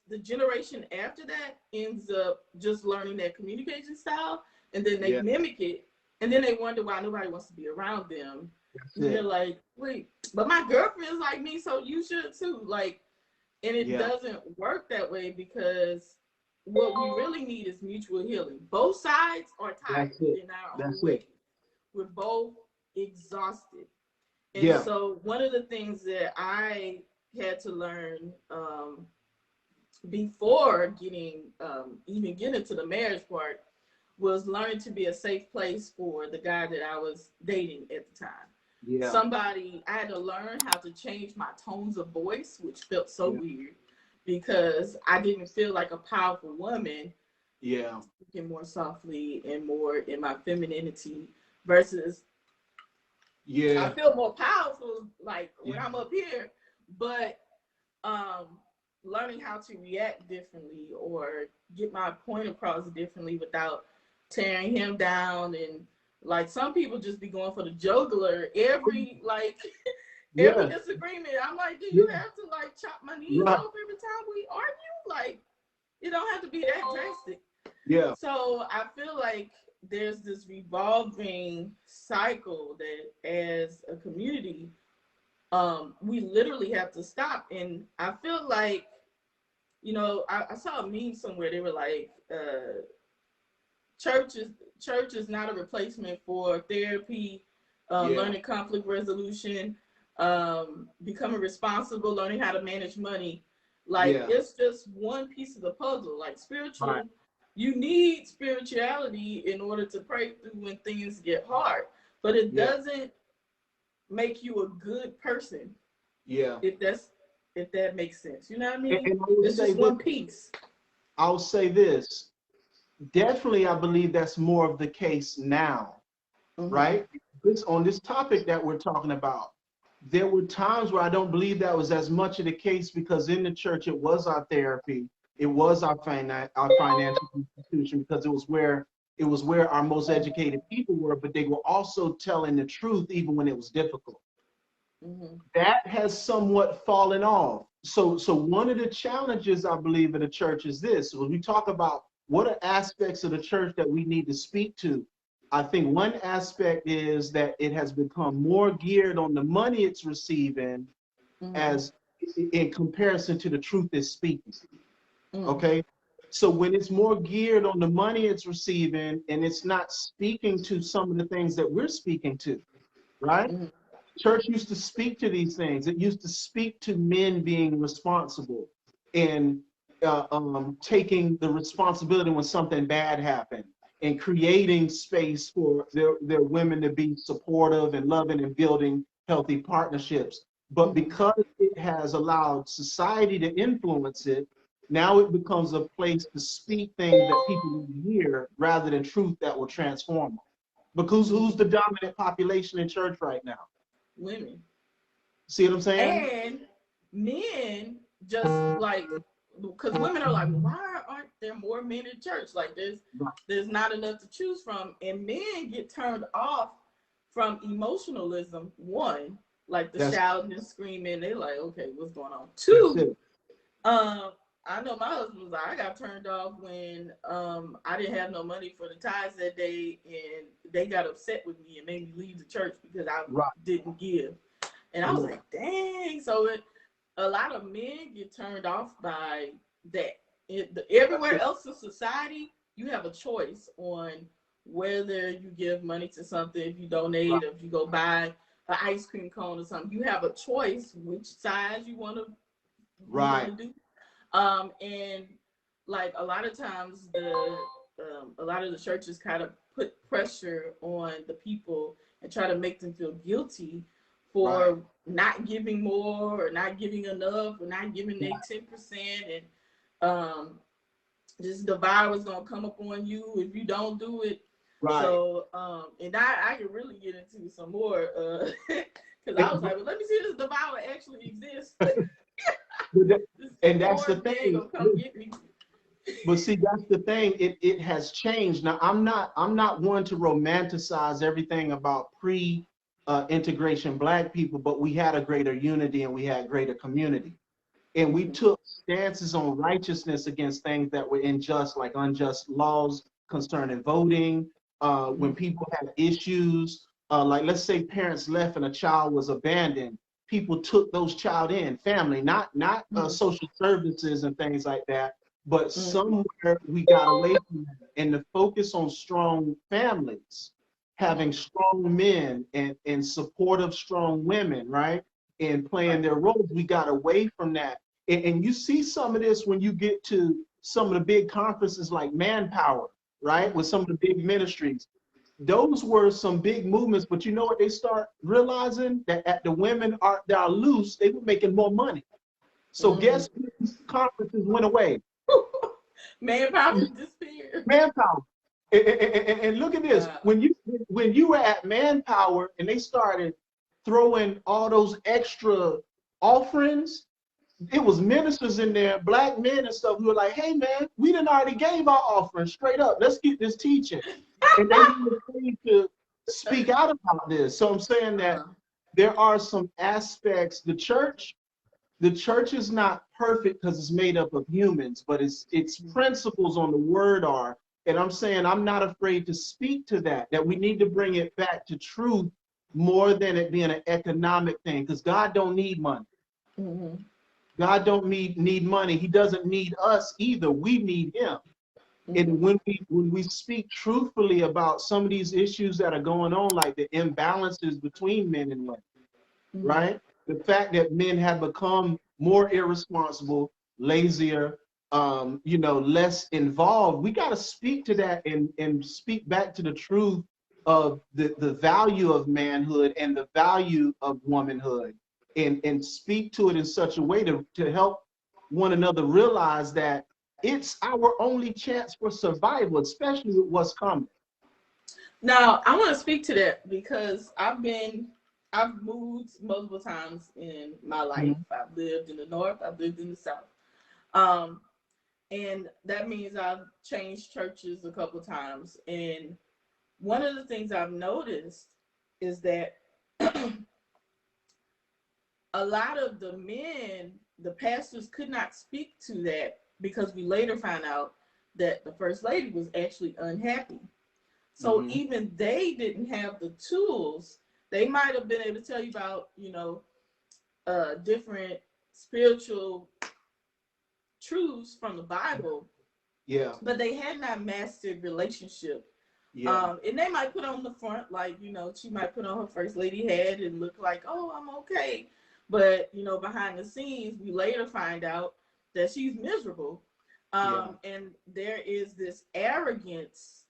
[SPEAKER 1] the generation after that ends up just learning that communication style, and then they mimic it, and then they wonder why nobody wants to be around them. And they're like, wait, but my girlfriend's like me, so you should too. And it doesn't work that way, because what we really need is mutual healing. Both sides are tired in our own way. We're both exhausted. And so one of the things that I had to learn before even getting into the marriage part was learning to be a safe place for the guy that I was dating at the time. I had to learn how to change my tones of voice, which felt so weird because I didn't feel like a powerful woman. Speaking more softly and more in my femininity versus I feel more powerful when I'm up here, but learning how to react differently or get my point across differently without tearing him down. And some people just be going for the jugular every every disagreement. I'm like, do you have to chop my knees off every time we argue? It don't have to be that drastic. So I feel like there's this revolving cycle that as a community we literally have to stop. And I feel like, I saw a meme somewhere. They were like, church is not a replacement for therapy, learning conflict resolution, becoming responsible, learning how to manage money. It's just one piece of the puzzle. Spiritual, you need spirituality in order to pray through when things get hard, but it doesn't make you a good person. If that makes sense. You know what I mean? And it's just one piece.
[SPEAKER 2] I'll say this. Definitely, I believe that's more of the case now, right? On this topic that we're talking about, there were times where I don't believe that was as much of the case, because in the church, it was our therapy. It was our financial institution, because it was where our most educated people were, but they were also telling the truth even when it was difficult. That has somewhat fallen off. So one of the challenges I believe in the church is this: when we talk about what are aspects of the church that we need to speak to, I think one aspect is that it has become more geared on the money it's receiving as in comparison to the truth it's speaking. Okay? So when it's more geared on the money it's receiving and it's not speaking to some of the things that we're speaking to, right? church used to speak to these things. It used to speak to men being responsible and taking the responsibility when something bad happened and creating space for their women to be supportive and loving and building healthy partnerships. But because it has allowed society to influence it, now it becomes a place to speak things that people need to hear rather than truth that will transform them. Because who's the dominant population in church right now?
[SPEAKER 1] Women.
[SPEAKER 2] See what I'm saying?
[SPEAKER 1] And men just like, because women are like, why aren't there more men in church? Like there's not enough to choose from, and men get turned off from emotionalism. One, like the shouting and screaming, they like, okay, what's going on? Two, I know my husband was like, I got turned off when I didn't have no money for the tithes that day, and they got upset with me and made me leave the church because I didn't give. And I was like, dang. So a lot of men get turned off by that. Everywhere else in society, you have a choice on whether you give money to something, if you donate, or if you go buy an ice cream cone or something. You have a choice which size you want to do. And like a lot of times a lot of the churches kind of put pressure on the people and try to make them feel guilty for not giving more or not giving enough or not giving their 10%, and just the virus gonna come up on you if you don't do it. So and I can really get into some more because I was like, well, let me see if this devour actually exists.
[SPEAKER 2] And that's the thing. But see, that's the thing. It has changed. Now, I'm not one to romanticize everything about integration Black people, but we had a greater unity and we had greater community. And we took stances on righteousness against things that were unjust, like unjust laws concerning voting. When people had issues, like let's say parents left and a child was abandoned, people took those child in, family, not social services and things like that, but somewhere we got away from that. And the focus on strong families, having strong men and supportive strong women, right? And playing their roles, we got away from that. And you see some of this when you get to some of the big conferences like Manpower, right? With some of the big ministries. Those were some big movements, but you know what they start realizing? That at the women that are loose, they were making more money. So guess whose conferences went away?
[SPEAKER 1] Manpower disappeared.
[SPEAKER 2] Manpower. And look at this. When you were at Manpower and they started throwing all those extra offerings, it was ministers in there, Black men and stuff, who were like, hey man, we done already gave our offering straight up. Let's get this teaching. And they were afraid to speak out about this. So I'm saying that there are some aspects, the church is not perfect because it's made up of humans, but its principles on the word are. And I'm saying I'm not afraid to speak to that we need to bring it back to truth more than it being an economic thing, because God don't need money. God don't need money. He doesn't need us either. We need him. And when we speak truthfully about some of these issues that are going on, like the imbalances between men and women, right? The fact that men have become more irresponsible, lazier, less involved. We got to speak to that and speak back to the truth of the value of manhood and the value of womanhood, and speak to it in such a way to help one another realize that it's our only chance for survival, especially with what's coming.
[SPEAKER 1] Now, I want to speak to that because I've moved multiple times in my life. I've lived in the North, I've lived in the South. And that means I've changed churches a couple times. And one of the things I've noticed is that a lot of the men, the pastors, could not speak to that because we later found out that the first lady was actually unhappy. So even they didn't have the tools. They might have been able to tell you about, different spiritual truths from the Bible.
[SPEAKER 2] Yeah.
[SPEAKER 1] But they had not mastered relationship
[SPEAKER 2] Yeah.
[SPEAKER 1] And they might put on the front, like, you know, she might put on her first lady hat and look like, oh, I'm okay. But, you know, behind the scenes, we later find out that she's miserable.
[SPEAKER 2] Yeah.
[SPEAKER 1] And there is this arrogance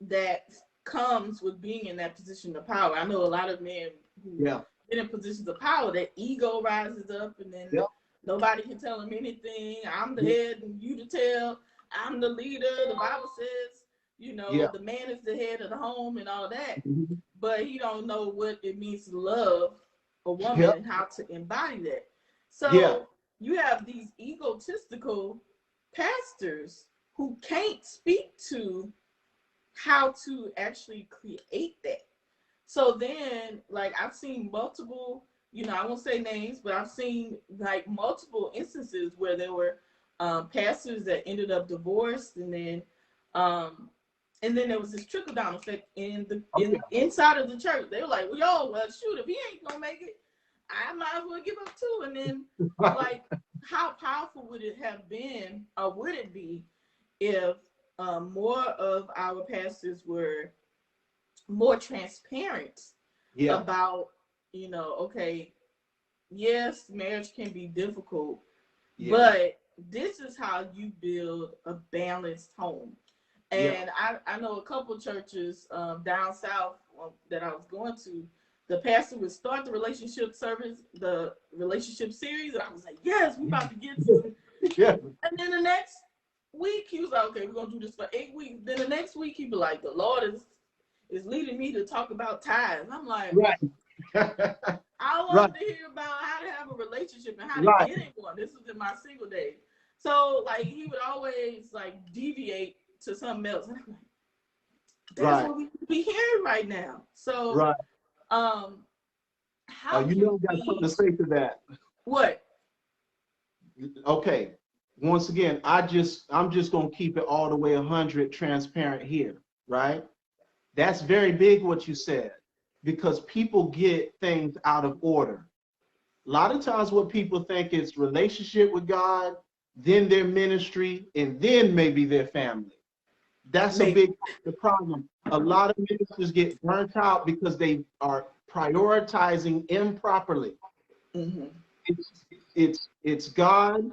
[SPEAKER 1] that comes with being in that position of power. I know a lot of men who
[SPEAKER 2] Yeah.
[SPEAKER 1] get in positions of power, that ego rises up, and then
[SPEAKER 2] Yeah.
[SPEAKER 1] nobody can tell them anything. I'm the
[SPEAKER 2] Yeah.
[SPEAKER 1] head and you to tell. I'm the leader. The Bible says, you know,
[SPEAKER 2] Yeah.
[SPEAKER 1] the man is the head of the home and all that.
[SPEAKER 2] Mhm.
[SPEAKER 1] But he don't know what it means to love a woman
[SPEAKER 2] Yeah.
[SPEAKER 1] and how to embody that.
[SPEAKER 2] Yeah.
[SPEAKER 1] So you have these egotistical pastors who can't speak to how to actually create that. So then, like, I've seen multiple, you know, I won't say names, but I've seen like multiple instances where there were pastors that ended up divorced, um, and then there was this trickle down effect in the
[SPEAKER 2] Oh, yeah.
[SPEAKER 1] inside of the church. They were like, well, yo, well, shoot, if he ain't gonna make it, I might as well give up too. And then, like, how powerful would it have been, or would it be, if more of our pastors were more transparent
[SPEAKER 2] Yeah.
[SPEAKER 1] about, you know, okay, yes, marriage can be difficult,
[SPEAKER 2] Yeah.
[SPEAKER 1] but this is how you build a balanced home.
[SPEAKER 2] Yeah.
[SPEAKER 1] And I know a couple churches down south that I was going to. The pastor would start the relationship service, the relationship series, and I was like, yes, we about to get to it.
[SPEAKER 2] Yeah.
[SPEAKER 1] And then the next week, he was like, okay, we're gonna do this for 8 weeks. Then the next week, he'd be like, the Lord is leading me to talk about tithes. I'm like,
[SPEAKER 2] Right.
[SPEAKER 1] I
[SPEAKER 2] Right.
[SPEAKER 1] wanted to hear about how to have a relationship and how to
[SPEAKER 2] Right.
[SPEAKER 1] get in one. This was in my single days. So like he would always like deviate to something else. And I'm like, that's
[SPEAKER 2] Right.
[SPEAKER 1] what we be hearing right now. So
[SPEAKER 2] Right.
[SPEAKER 1] how
[SPEAKER 2] You
[SPEAKER 1] can
[SPEAKER 2] know, I got something to
[SPEAKER 1] we,
[SPEAKER 2] say to that.
[SPEAKER 1] what?
[SPEAKER 2] Okay. Once again, I'm just gonna keep it all the way 100 transparent here, right? That's very big what you said, because people get things out of order. A lot of times what people think is relationship with God, then their ministry, and then maybe their family. That's a
[SPEAKER 1] Maybe.
[SPEAKER 2] big the problem. A lot of ministers get burnt out because they are prioritizing improperly.
[SPEAKER 1] Mm-hmm.
[SPEAKER 2] It's God,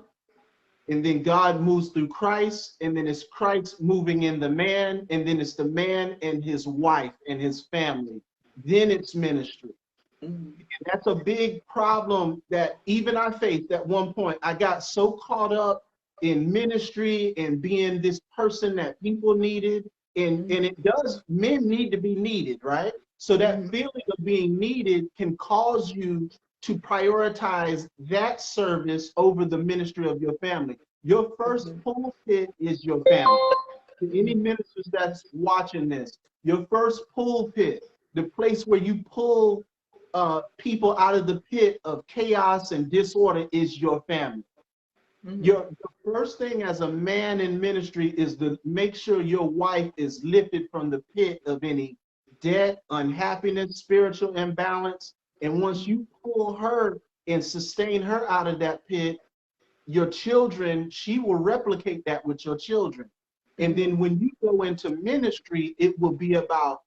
[SPEAKER 2] and then God moves through Christ, and then it's Christ moving in the man, and then it's the man and his wife and his family. Then it's ministry.
[SPEAKER 1] Mm-hmm.
[SPEAKER 2] That's a big problem that even I faced at one point. I got so caught up in ministry and being this person that people needed. And it does, men need to be needed, right? So that
[SPEAKER 1] Mm-hmm.
[SPEAKER 2] feeling of being needed can cause you to prioritize that service over the ministry of your family. Your first
[SPEAKER 1] Mm-hmm.
[SPEAKER 2] pulpit is your family. To any ministers that's watching this, your first pulpit, the place where you pull people out of the pit of chaos and disorder, is your family.
[SPEAKER 1] Mm-hmm.
[SPEAKER 2] The first thing as a man in ministry is to make sure your wife is lifted from the pit of any debt, unhappiness, spiritual imbalance. And once you pull her and sustain her out of that pit, your children, she will replicate that with your children. And then
[SPEAKER 1] Mm-hmm.
[SPEAKER 2] when you go into ministry, it will be about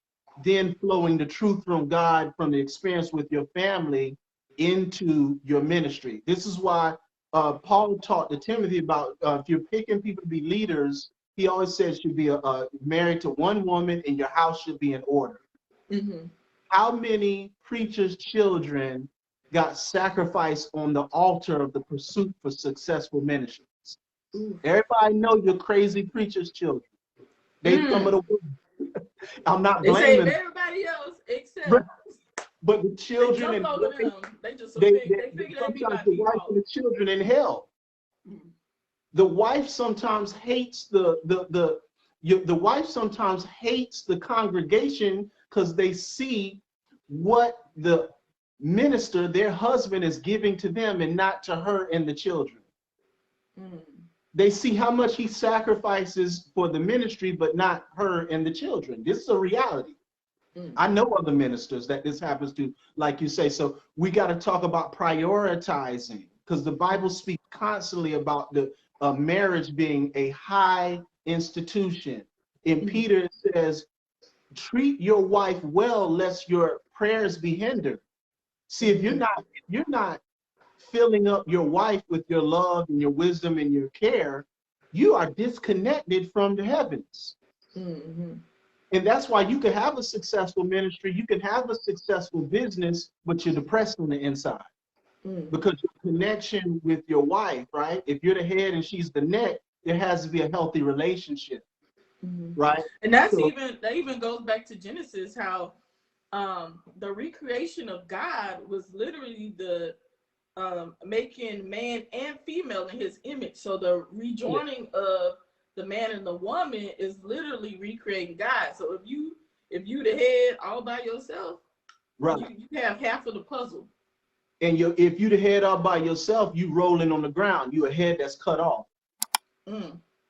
[SPEAKER 2] then flowing the truth from God, from the experience with your family, into your ministry. This is why Paul taught to Timothy about if you're picking people to be leaders, he always says you should be married to one woman and your house should be in order.
[SPEAKER 1] Mm-hmm.
[SPEAKER 2] How many preachers' children got sacrificed on the altar of the pursuit for successful ministries? Everybody know your crazy preachers' children. They some of
[SPEAKER 1] Mm.
[SPEAKER 2] the I'm not
[SPEAKER 1] They save
[SPEAKER 2] blaming,
[SPEAKER 1] everybody else except
[SPEAKER 2] but the
[SPEAKER 1] they
[SPEAKER 2] children
[SPEAKER 1] jumped
[SPEAKER 2] and
[SPEAKER 1] over them. They just they figure they be
[SPEAKER 2] sometimes
[SPEAKER 1] by
[SPEAKER 2] the wife and
[SPEAKER 1] default.
[SPEAKER 2] the children in hell.
[SPEAKER 1] Mm.
[SPEAKER 2] The wife sometimes hates the wife sometimes hates the congregation because they see what the minister, their husband, is giving to them and not to her and the children.
[SPEAKER 1] Mm.
[SPEAKER 2] They see how much he sacrifices for the ministry, but not her and the children. This is a reality.
[SPEAKER 1] Mm.
[SPEAKER 2] I know other ministers that this happens to, like you say. So we got to talk about prioritizing, because the Bible speaks constantly about the marriage being a high institution. In
[SPEAKER 1] Mm.
[SPEAKER 2] Peter, it says, treat your wife well, lest your prayers be hindered. See, if you're not filling up your wife with your love and your wisdom and your care, you are disconnected from the heavens.
[SPEAKER 1] Mm-hmm.
[SPEAKER 2] And that's why you can have a successful ministry, you can have a successful business, but you're depressed on the inside. Because your connection with your wife, right? If you're the head and she's the neck, there has to be a healthy relationship, right?
[SPEAKER 1] And that
[SPEAKER 2] So,
[SPEAKER 1] even goes back to Genesis, how the recreation of God was literally the making man and female in his image. So the rejoining of the man and the woman is literally recreating God. So if you the head all by yourself,
[SPEAKER 2] right.
[SPEAKER 1] you have half of the puzzle.
[SPEAKER 2] And if you the head all by yourself, you rolling on the ground. You a head that's cut off.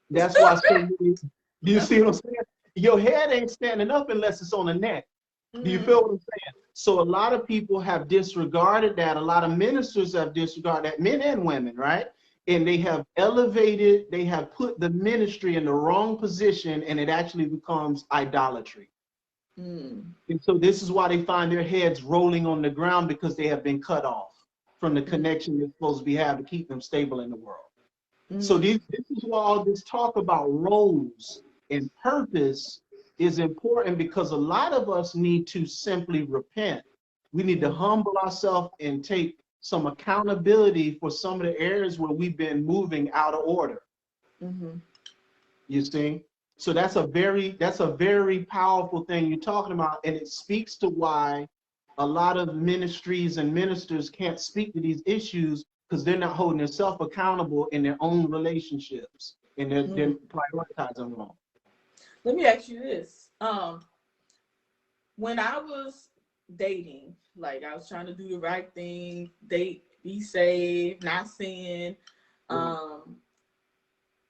[SPEAKER 2] That's why so many, do you see what I'm saying? Your head ain't standing up unless it's on the neck. Do you feel what I'm saying? So a lot of people have disregarded that. A lot of ministers have disregarded that, men and women, right? And they have elevated, they have put the ministry in the wrong position, and it actually becomes idolatry. And so this is why they find their heads rolling on the ground, because they have been cut off from the connection they're supposed to be having to keep them stable in the world. So this is why all this talk about roles and purpose is important, because a lot of us need to simply repent. We need to humble ourselves and take some accountability for some of the areas where we've been moving out of order. You see? So that's a very powerful thing you're talking about, and it speaks to why a lot of ministries and ministers can't speak to these issues, because they're not holding themselves accountable in their own relationships, and they're prioritizing wrong.
[SPEAKER 1] Let me ask you this. When I was dating, like I was trying to do the right thing, date, be saved, not sin.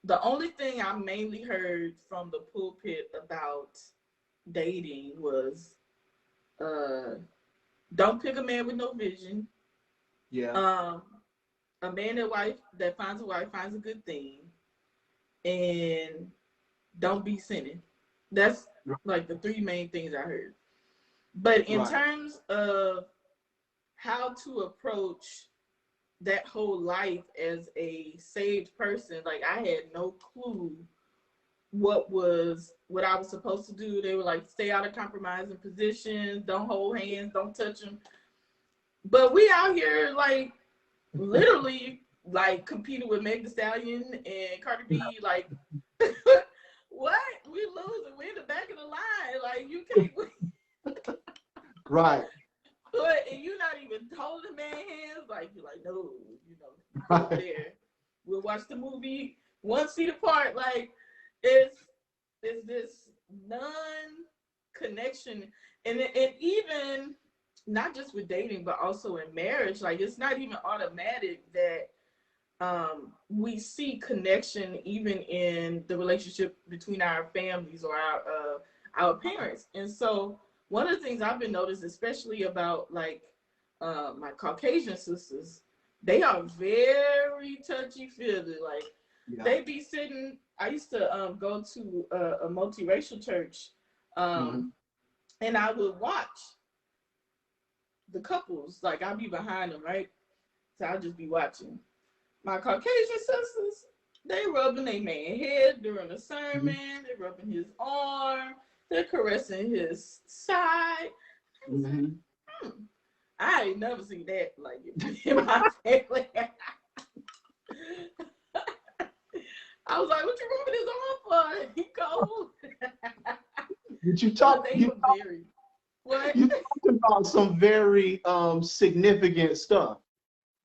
[SPEAKER 1] The only thing I mainly heard from the pulpit about dating was don't pick a man with no vision. A man that finds a wife finds a good thing, and don't be sinning. That's like the three main things I heard. But in terms of how to approach that whole life as a saved person, like I had no clue what I was supposed to do. They were like, stay out of compromising positions, don't hold hands, don't touch them. But we out here like literally like competing with Meg Thee Stallion and Cardi B, like what? We losing. We in the back of the line. Like you can't win.
[SPEAKER 2] Right.
[SPEAKER 1] But and you're not even holding man hands. Like you're like, no, you know, over there. We'll watch the movie 1 seat apart. Like it's this non-connection, and even not just with dating, but also in marriage. Like it's not even automatic that we see connection even in the relationship between our families or our parents. And so one of the things I've been noticed, especially about like my Caucasian sisters, they are very touchy-feely. Like they be sitting. I used to go to a multiracial church, and I would watch the couples. Like I'd be behind them, right? So I'll just be watching. My Caucasian sisters, they rubbing their man head during the sermon. They're rubbing his arm. They're caressing his side. I ain't never seen that like in my family. I was like, what you rubbing his arm for? He cold.
[SPEAKER 2] Did you talk?
[SPEAKER 1] What?
[SPEAKER 2] You talking about some very significant stuff.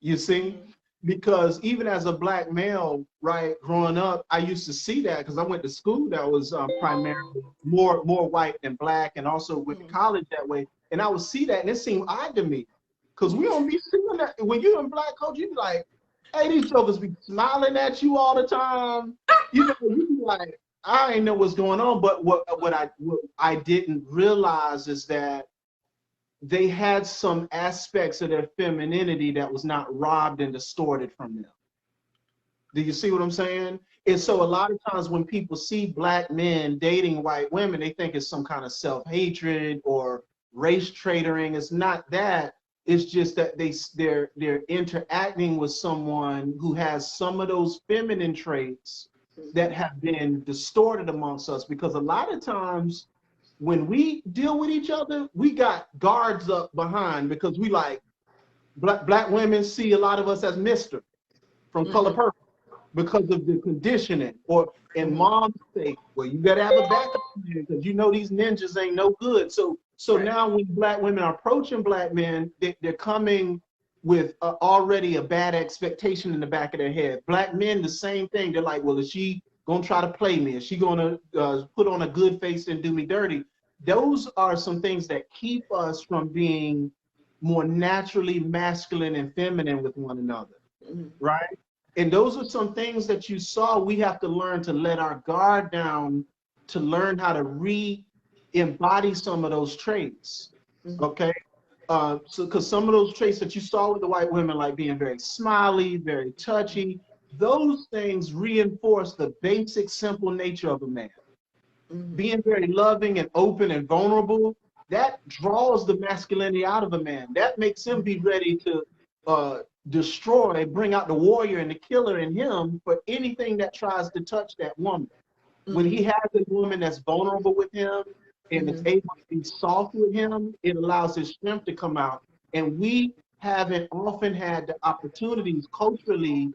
[SPEAKER 2] You see? Because even as a black male, right, growing up, I used to see that because I went to school that was primarily more white than black, and also went to college that way. And I would see that, and it seemed odd to me, because we don't be seeing that. When you're in black culture, you be like, hey, these jokers be smiling at you all the time. You know, you be like, I ain't know what's going on. But what I didn't realize is that they had some aspects of their femininity that was not robbed and distorted from them. Do you see what I'm saying? And so a lot of times when people see black men dating white women, they think it's some kind of self-hatred or race traitoring. It's not that. It's just that they're interacting with someone who has some of those feminine traits that have been distorted amongst us. Because a lot of times when we deal with each other, we got guards up behind because we like black women see a lot of us as Mr. from Color Purple because of the conditioning. Or and moms say, well, you better have a backup plan because you know these ninjas ain't no good. So now when black women are approaching black men, they're coming with already a bad expectation in the back of their head. Black men, the same thing. They're like, well, is she gonna try to play me? Is she gonna put on a good face and do me dirty? Those are some things that keep us from being more naturally masculine and feminine with one another, right? And those are some things that you saw. We have to learn to let our guard down, to learn how to re-embody some of those traits, okay? So, because some of those traits that you saw with the white women, like being very smiley, very touchy, those things reinforce the basic, simple nature of a man. Being very loving and open and vulnerable, that draws the masculinity out of a man. That makes him be ready to destroy, bring out the warrior and the killer in him for anything that tries to touch that woman. When he has a woman that's vulnerable with him and is able to be soft with him, it allows his strength to come out. And we haven't often had the opportunities culturally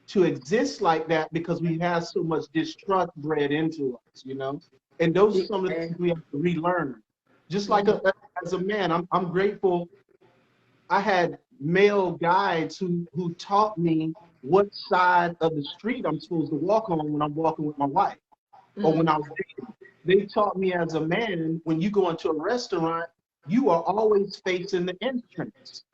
[SPEAKER 2] to exist like that because we have so much distrust bred into us, you know? And those are some of the things we have to relearn. Just like as a man, I'm grateful I had male guides who taught me what side of the street I'm supposed to walk on when I'm walking with my wife or when I was dating. They taught me as a man, when you go into a restaurant, you are always facing the entrance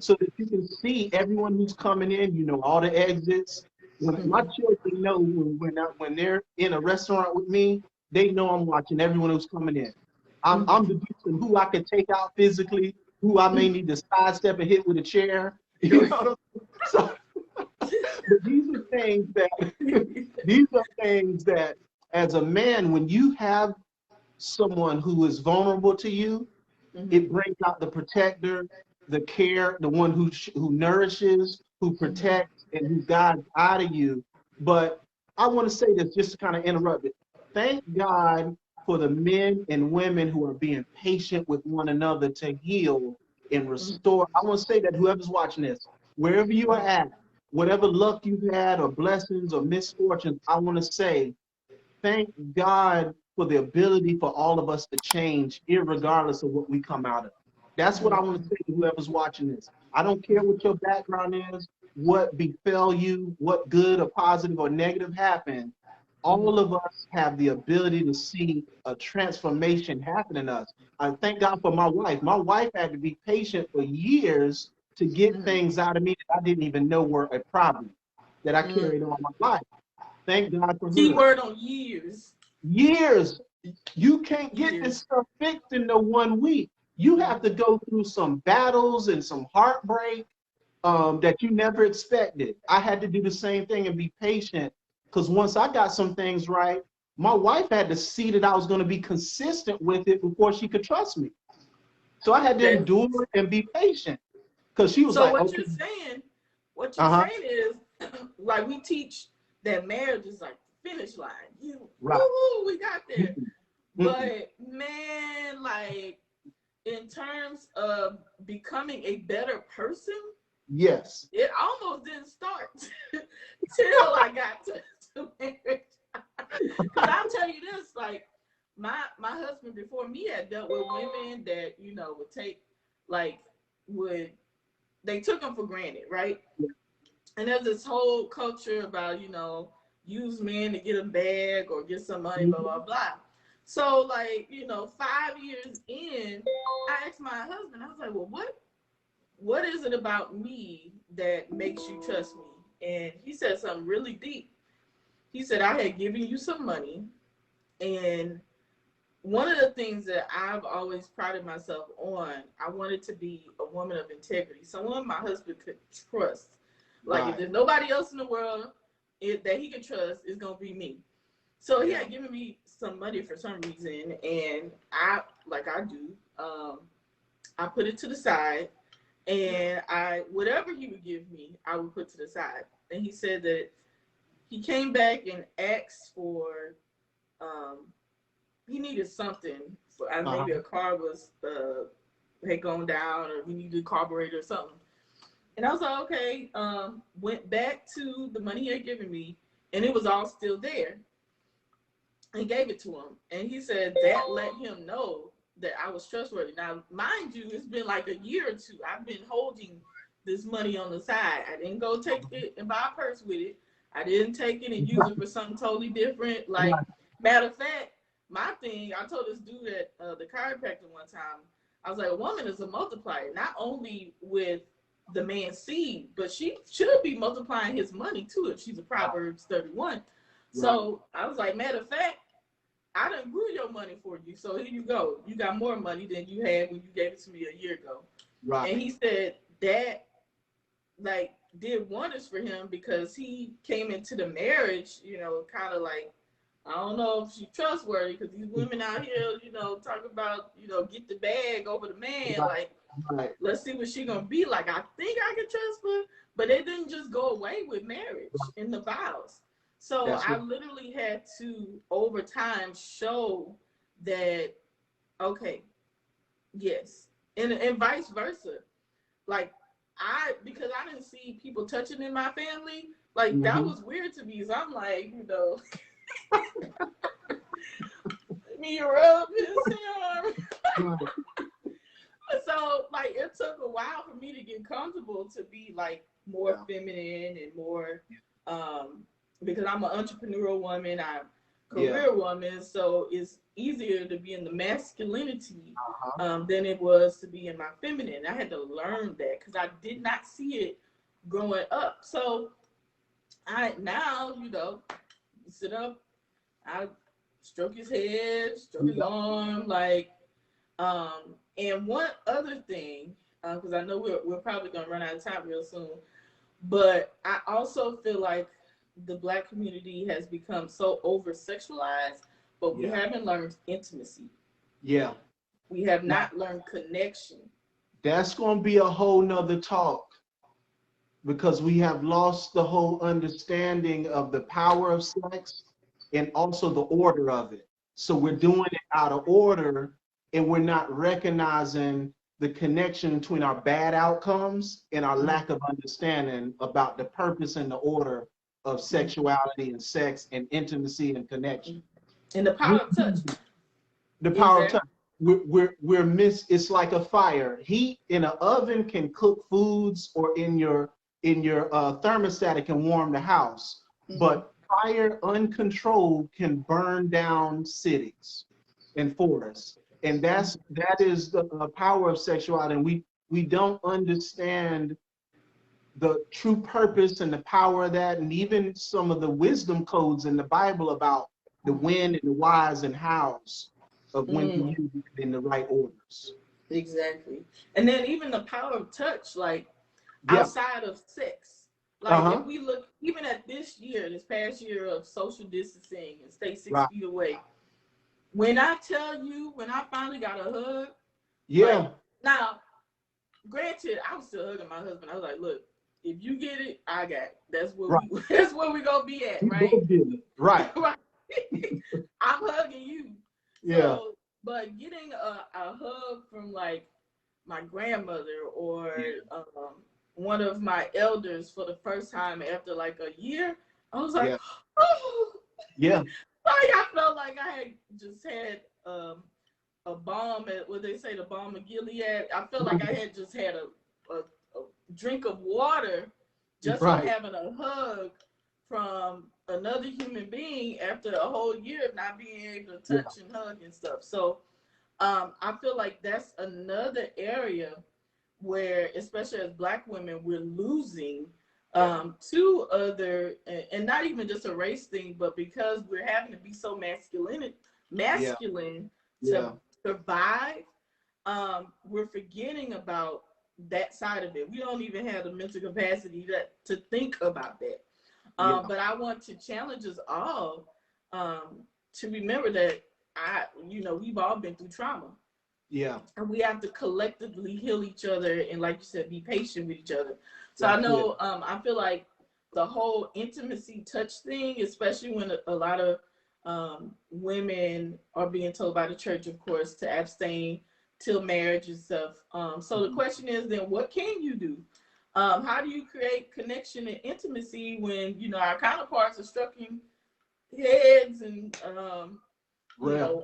[SPEAKER 2] so that you can see everyone who's coming in, you know, all the exits. When my children know when they're in a restaurant with me, they know I'm watching everyone who's coming in. I'm deducing who I can take out physically, who I may need to sidestep and hit with a chair. You know, so but these are things that as a man, when you have someone who is vulnerable to you, it brings out the protector, the care, the one who nourishes, who protects, and who guides out of you. But I want to say this just to kind of interrupt it. Thank God for the men and women who are being patient with one another to heal and restore. I want to say that whoever's watching this, wherever you are at, whatever luck you've had or blessings or misfortunes, I want to say thank God for the ability for all of us to change, irregardless of what we come out of. That's what I want to say to whoever's watching this. I don't care what your background is, what befell you, what good or positive or negative happened. All of us have the ability to see a transformation happen in us. I thank God for my wife. My wife had to be patient for years to get things out of me that I didn't even know were a problem that I carried all my life. Thank God for her.
[SPEAKER 1] Keyword on years.
[SPEAKER 2] Years. You can't get this stuff fixed in no 1 week. You have to go through some battles and some heartbreak that you never expected. I had to do the same thing and be patient because once I got some things right, my wife had to see that I was going to be consistent with it before she could trust me. So I had to endure and be patient because she was
[SPEAKER 1] so
[SPEAKER 2] like,
[SPEAKER 1] what
[SPEAKER 2] okay.
[SPEAKER 1] What you're saying is, like, we teach that marriage is like the finish line. Woo, we got there. But man, like, in terms of becoming a better person,
[SPEAKER 2] yes,
[SPEAKER 1] it almost didn't start till I got to marriage. Because I'll tell you this, like, my husband before me had dealt with women that, you know, would take, like, they took them for granted, right? And there's this whole culture about, you know, use men to get a bag or get some money, blah, blah, blah. So, like, you know, 5 years in, I asked my husband, I was like, well, what is it about me that makes you trust me? And he said something really deep. He said, I had given you some money, and one of the things that I've always prided myself on, I wanted to be a woman of integrity, someone my husband could trust. Like, if there's nobody else in the world, that he can trust is gonna be me. So he had given me some money for some reason, and I, like I do, I put it to the side, and whatever he would give me, I would put to the side. And he said that he came back and asked for, he needed something. For, maybe a car was had gone down, or we needed a carburetor or something. And I was like, okay. Went back to the money he had given me, and it was all still there. And gave it to him, and he said that let him know that I was trustworthy. Now, mind you, it's been like a year or two. I've been holding this money on the side. I didn't go take it and buy a purse with it. I didn't take it and use it for something totally different. Like, matter of fact, my thing, I told this dude at the chiropractor one time, I was like, a woman is a multiplier, not only with the man's seed, but she should be multiplying his money too if she's a Proverbs 31. So I was like, matter of fact, I done grew your money for you. So here you go. You got more money than you had when you gave it to me a year ago. Right. And he said that, like, did wonders for him, because he came into the marriage, you know, kind of like, I don't know if she's trustworthy, because these women out here, you know, talk about, you know, get the bag over the man. Like, let's see what she gonna be like. I think I can trust her, but it didn't just go away with marriage and the vows. So I literally had to, over time, show that, okay, yes, and vice versa. Like, because I didn't see people touching in my family, like, that was weird to me. So I'm like, you know, let me rub his arm. So, like, it took a while for me to get comfortable to be, like, more feminine and more, because I'm an entrepreneurial woman, I'm a career woman, so it's easier to be in the masculinity than it was to be in my feminine. I had to learn that because I did not see it growing up. So now, you know, sit up, I stroke his head, stroke his arm, like, and one other thing, because I know we're probably gonna run out of time real soon, but I also feel like the Black community has become so over sexualized, but we haven't learned intimacy. Yeah. We have not learned connection.
[SPEAKER 2] That's going to be a whole nother talk, because we have lost the whole understanding of the power of sex and also the order of it. So we're doing it out of order, and we're not recognizing the connection between our bad outcomes and our lack of understanding about the purpose and the order of sexuality and sex and intimacy and connection.
[SPEAKER 1] And the power of touch.
[SPEAKER 2] The power of touch. It's like a fire. Heat in an oven can cook foods, or in your thermostat it can warm the house. But fire uncontrolled can burn down cities and forests. And that is the power of sexuality. And we don't understand the true purpose and the power of that, and even some of the wisdom codes in the Bible about the when and the whys and hows of when to use it in the right orders.
[SPEAKER 1] Exactly. And then even the power of touch, like, outside of sex. Like, if we look even at this past year of social distancing and stay 6 feet away, when I tell you, when I finally got a hug, like, now, granted, I was still hugging my husband. I was like, look, if you get it, I got it. That's where we gonna be at, right?
[SPEAKER 2] Right.
[SPEAKER 1] I'm hugging you.
[SPEAKER 2] Yeah.
[SPEAKER 1] So, but getting a hug from, like, my grandmother or one of my elders for the first time after like a year, I was like, oh. Yeah. Like, I felt like I had just had a bomb at what they say, the bomb of Gilead. I felt like I had just had a drink of water just from having a hug from another human being after a whole year of not being able to touch and hug and stuff. So I feel like that's another area where, especially as Black women, we're losing to other, and not even just a race thing, but because we're having to be so masculine to survive, we're forgetting about that side of it. We don't even have the mental capacity to think about that.
[SPEAKER 2] Yeah.
[SPEAKER 1] But I want to challenge us all to remember that we've all been through trauma.
[SPEAKER 2] Yeah.
[SPEAKER 1] And we have to collectively heal each other and, like you said, be patient with each other. So I
[SPEAKER 2] That's it.
[SPEAKER 1] know I feel like the whole intimacy touch thing, especially when a lot of women are being told by the church, of course, to abstain till marriage and stuff. So the question is then, what can you do? How do you create connection and intimacy when our counterparts are striking heads and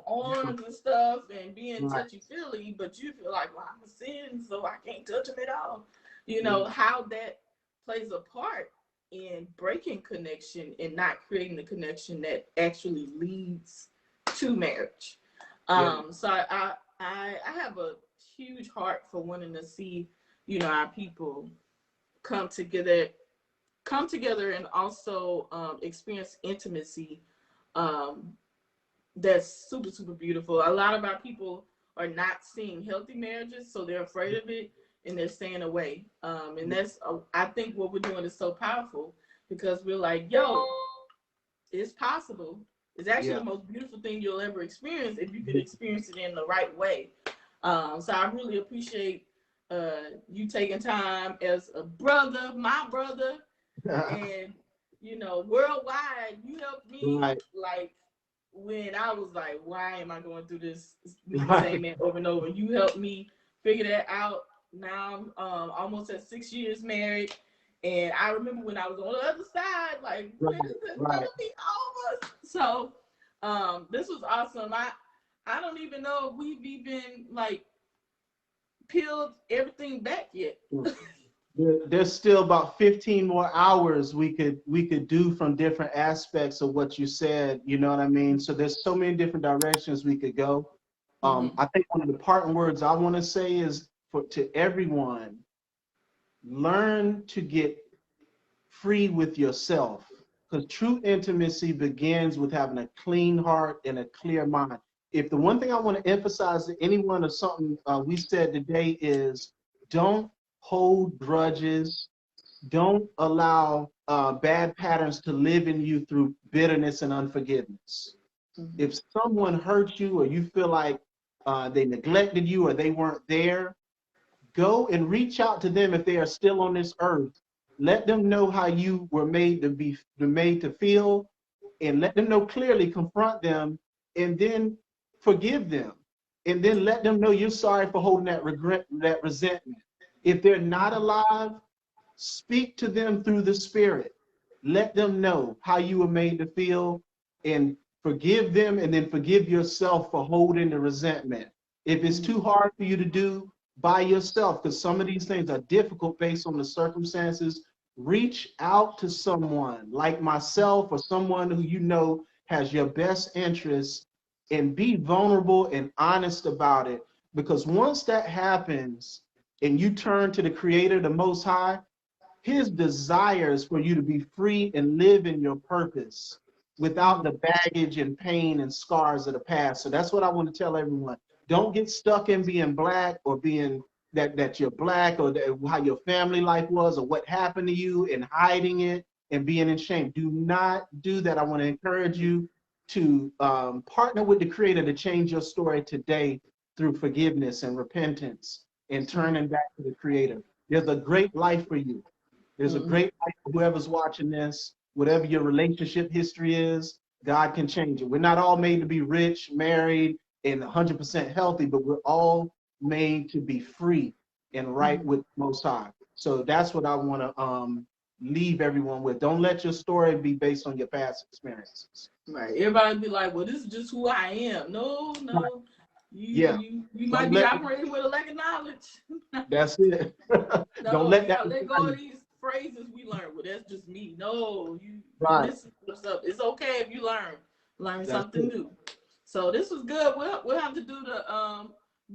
[SPEAKER 1] arms and stuff and being touchy feely, but you feel like, well, I'm a sin, so I can't touch them at all. How that plays a part in breaking connection and not creating the connection that actually leads to marriage. So I have a huge heart for wanting to see, our people come together and also experience intimacy that's super, super beautiful. A lot of our people are not seeing healthy marriages, so they're afraid of it and they're staying away. And that's, I think what we're doing is so powerful because we're like, yo, it's possible. It's actually the most beautiful thing you'll ever experience if you can experience it in the right way. So I really appreciate you taking time as a brother, my brother, and worldwide, you helped me like when I was like, why am I going through this same man over and over? You helped me figure that out. Now I'm almost at 6 years married. And I remember when I was on the other side, like, when is it gonna be over? So this was awesome. I don't even know if we've even like peeled everything back yet.
[SPEAKER 2] There's still about 15 more hours we could do from different aspects of what you said. You know what I mean? So there's so many different directions we could go. I think one of the parting words I want to say is to everyone, learn to get free with yourself, because true intimacy begins with having a clean heart and a clear mind. If the one thing I want to emphasize to anyone of something we said today is, don't hold grudges. Don't allow bad patterns to live in you through bitterness and unforgiveness. If someone hurt you or you feel like they neglected you or they weren't there, go and reach out to them if they are still on this earth. Let them know how you were made to feel, and let them know clearly, confront them, and then forgive them. And then let them know you're sorry for holding that regret, that resentment. If they're not alive, speak to them through the Spirit. Let them know how you were made to feel and forgive them, and then forgive yourself for holding the resentment. If it's too hard for you to do by yourself, because some of these things are difficult based on the circumstances, reach out to someone like myself or someone who you know has your best interest, and be vulnerable and honest about it. Because once that happens and you turn to the Creator, the Most High, his desire is for you to be free and live in your purpose without the baggage and pain and scars of the past. So that's what I want to tell everyone. Don't get stuck in being black, or being that you're black, or how your family life was, or what happened to you, and hiding it and being in shame. Do not do that. I want to encourage you to partner with the Creator to change your story today through forgiveness and repentance and turning back to the Creator. There's a great life for you. There's a great life for whoever's watching this. Whatever your relationship history is, God can change it. We're not all made to be rich, married, and 100% healthy, but we're all made to be free and right with Most High. So that's what I want to leave everyone with. Don't let your story be based on your past experiences.
[SPEAKER 1] Right. Everybody be like, well, this is just who I am. No. You might be operating with a lack of knowledge.
[SPEAKER 2] That's it. Don't let that.
[SPEAKER 1] Let go of these phrases we learned. Well, that's just me. No, you listen to stuff. It's okay if you learn something new. So this was good. We'll have to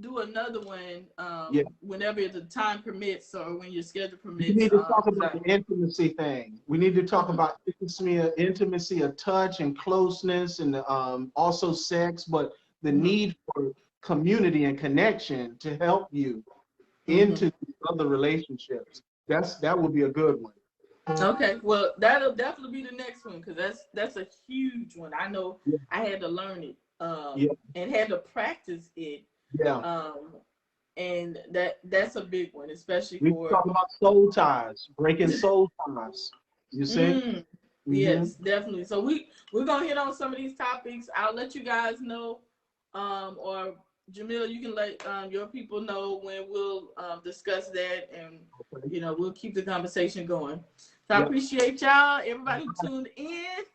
[SPEAKER 1] do another one whenever the time permits, or when your schedule permits.
[SPEAKER 2] We need to talk about the intimacy thing. We need to talk about intimacy of touch and closeness, and also sex, but the need for community and connection to help you into other relationships. That would be a good one.
[SPEAKER 1] Okay, well, that'll definitely be the next one because that's a huge one. I know
[SPEAKER 2] Yeah.
[SPEAKER 1] I had to learn it
[SPEAKER 2] Yeah.
[SPEAKER 1] and had to practice it.
[SPEAKER 2] Yeah.
[SPEAKER 1] And that's a big one, especially
[SPEAKER 2] We
[SPEAKER 1] for
[SPEAKER 2] talk about soul ties, breaking soul ties. You see? Mm-hmm.
[SPEAKER 1] yes, definitely. So we're gonna hit on some of these topics. I'll let you guys know, or Jamil, you can let your people know when we'll discuss that, and
[SPEAKER 2] Okay.
[SPEAKER 1] we'll keep the conversation going. So I
[SPEAKER 2] Yep.
[SPEAKER 1] appreciate y'all, everybody who tuned in,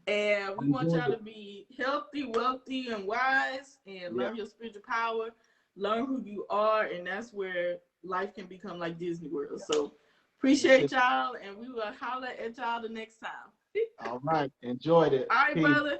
[SPEAKER 1] and we want
[SPEAKER 2] Enjoyed
[SPEAKER 1] y'all to
[SPEAKER 2] it.
[SPEAKER 1] be healthy, wealthy, and wise, and
[SPEAKER 2] Yeah.
[SPEAKER 1] learn your spiritual power, learn who you are, and that's where life can become like Disney World. So appreciate y'all, and we will holler at y'all the next time.
[SPEAKER 2] All right. Enjoyed it.
[SPEAKER 1] All right,
[SPEAKER 2] Peace.
[SPEAKER 1] brother.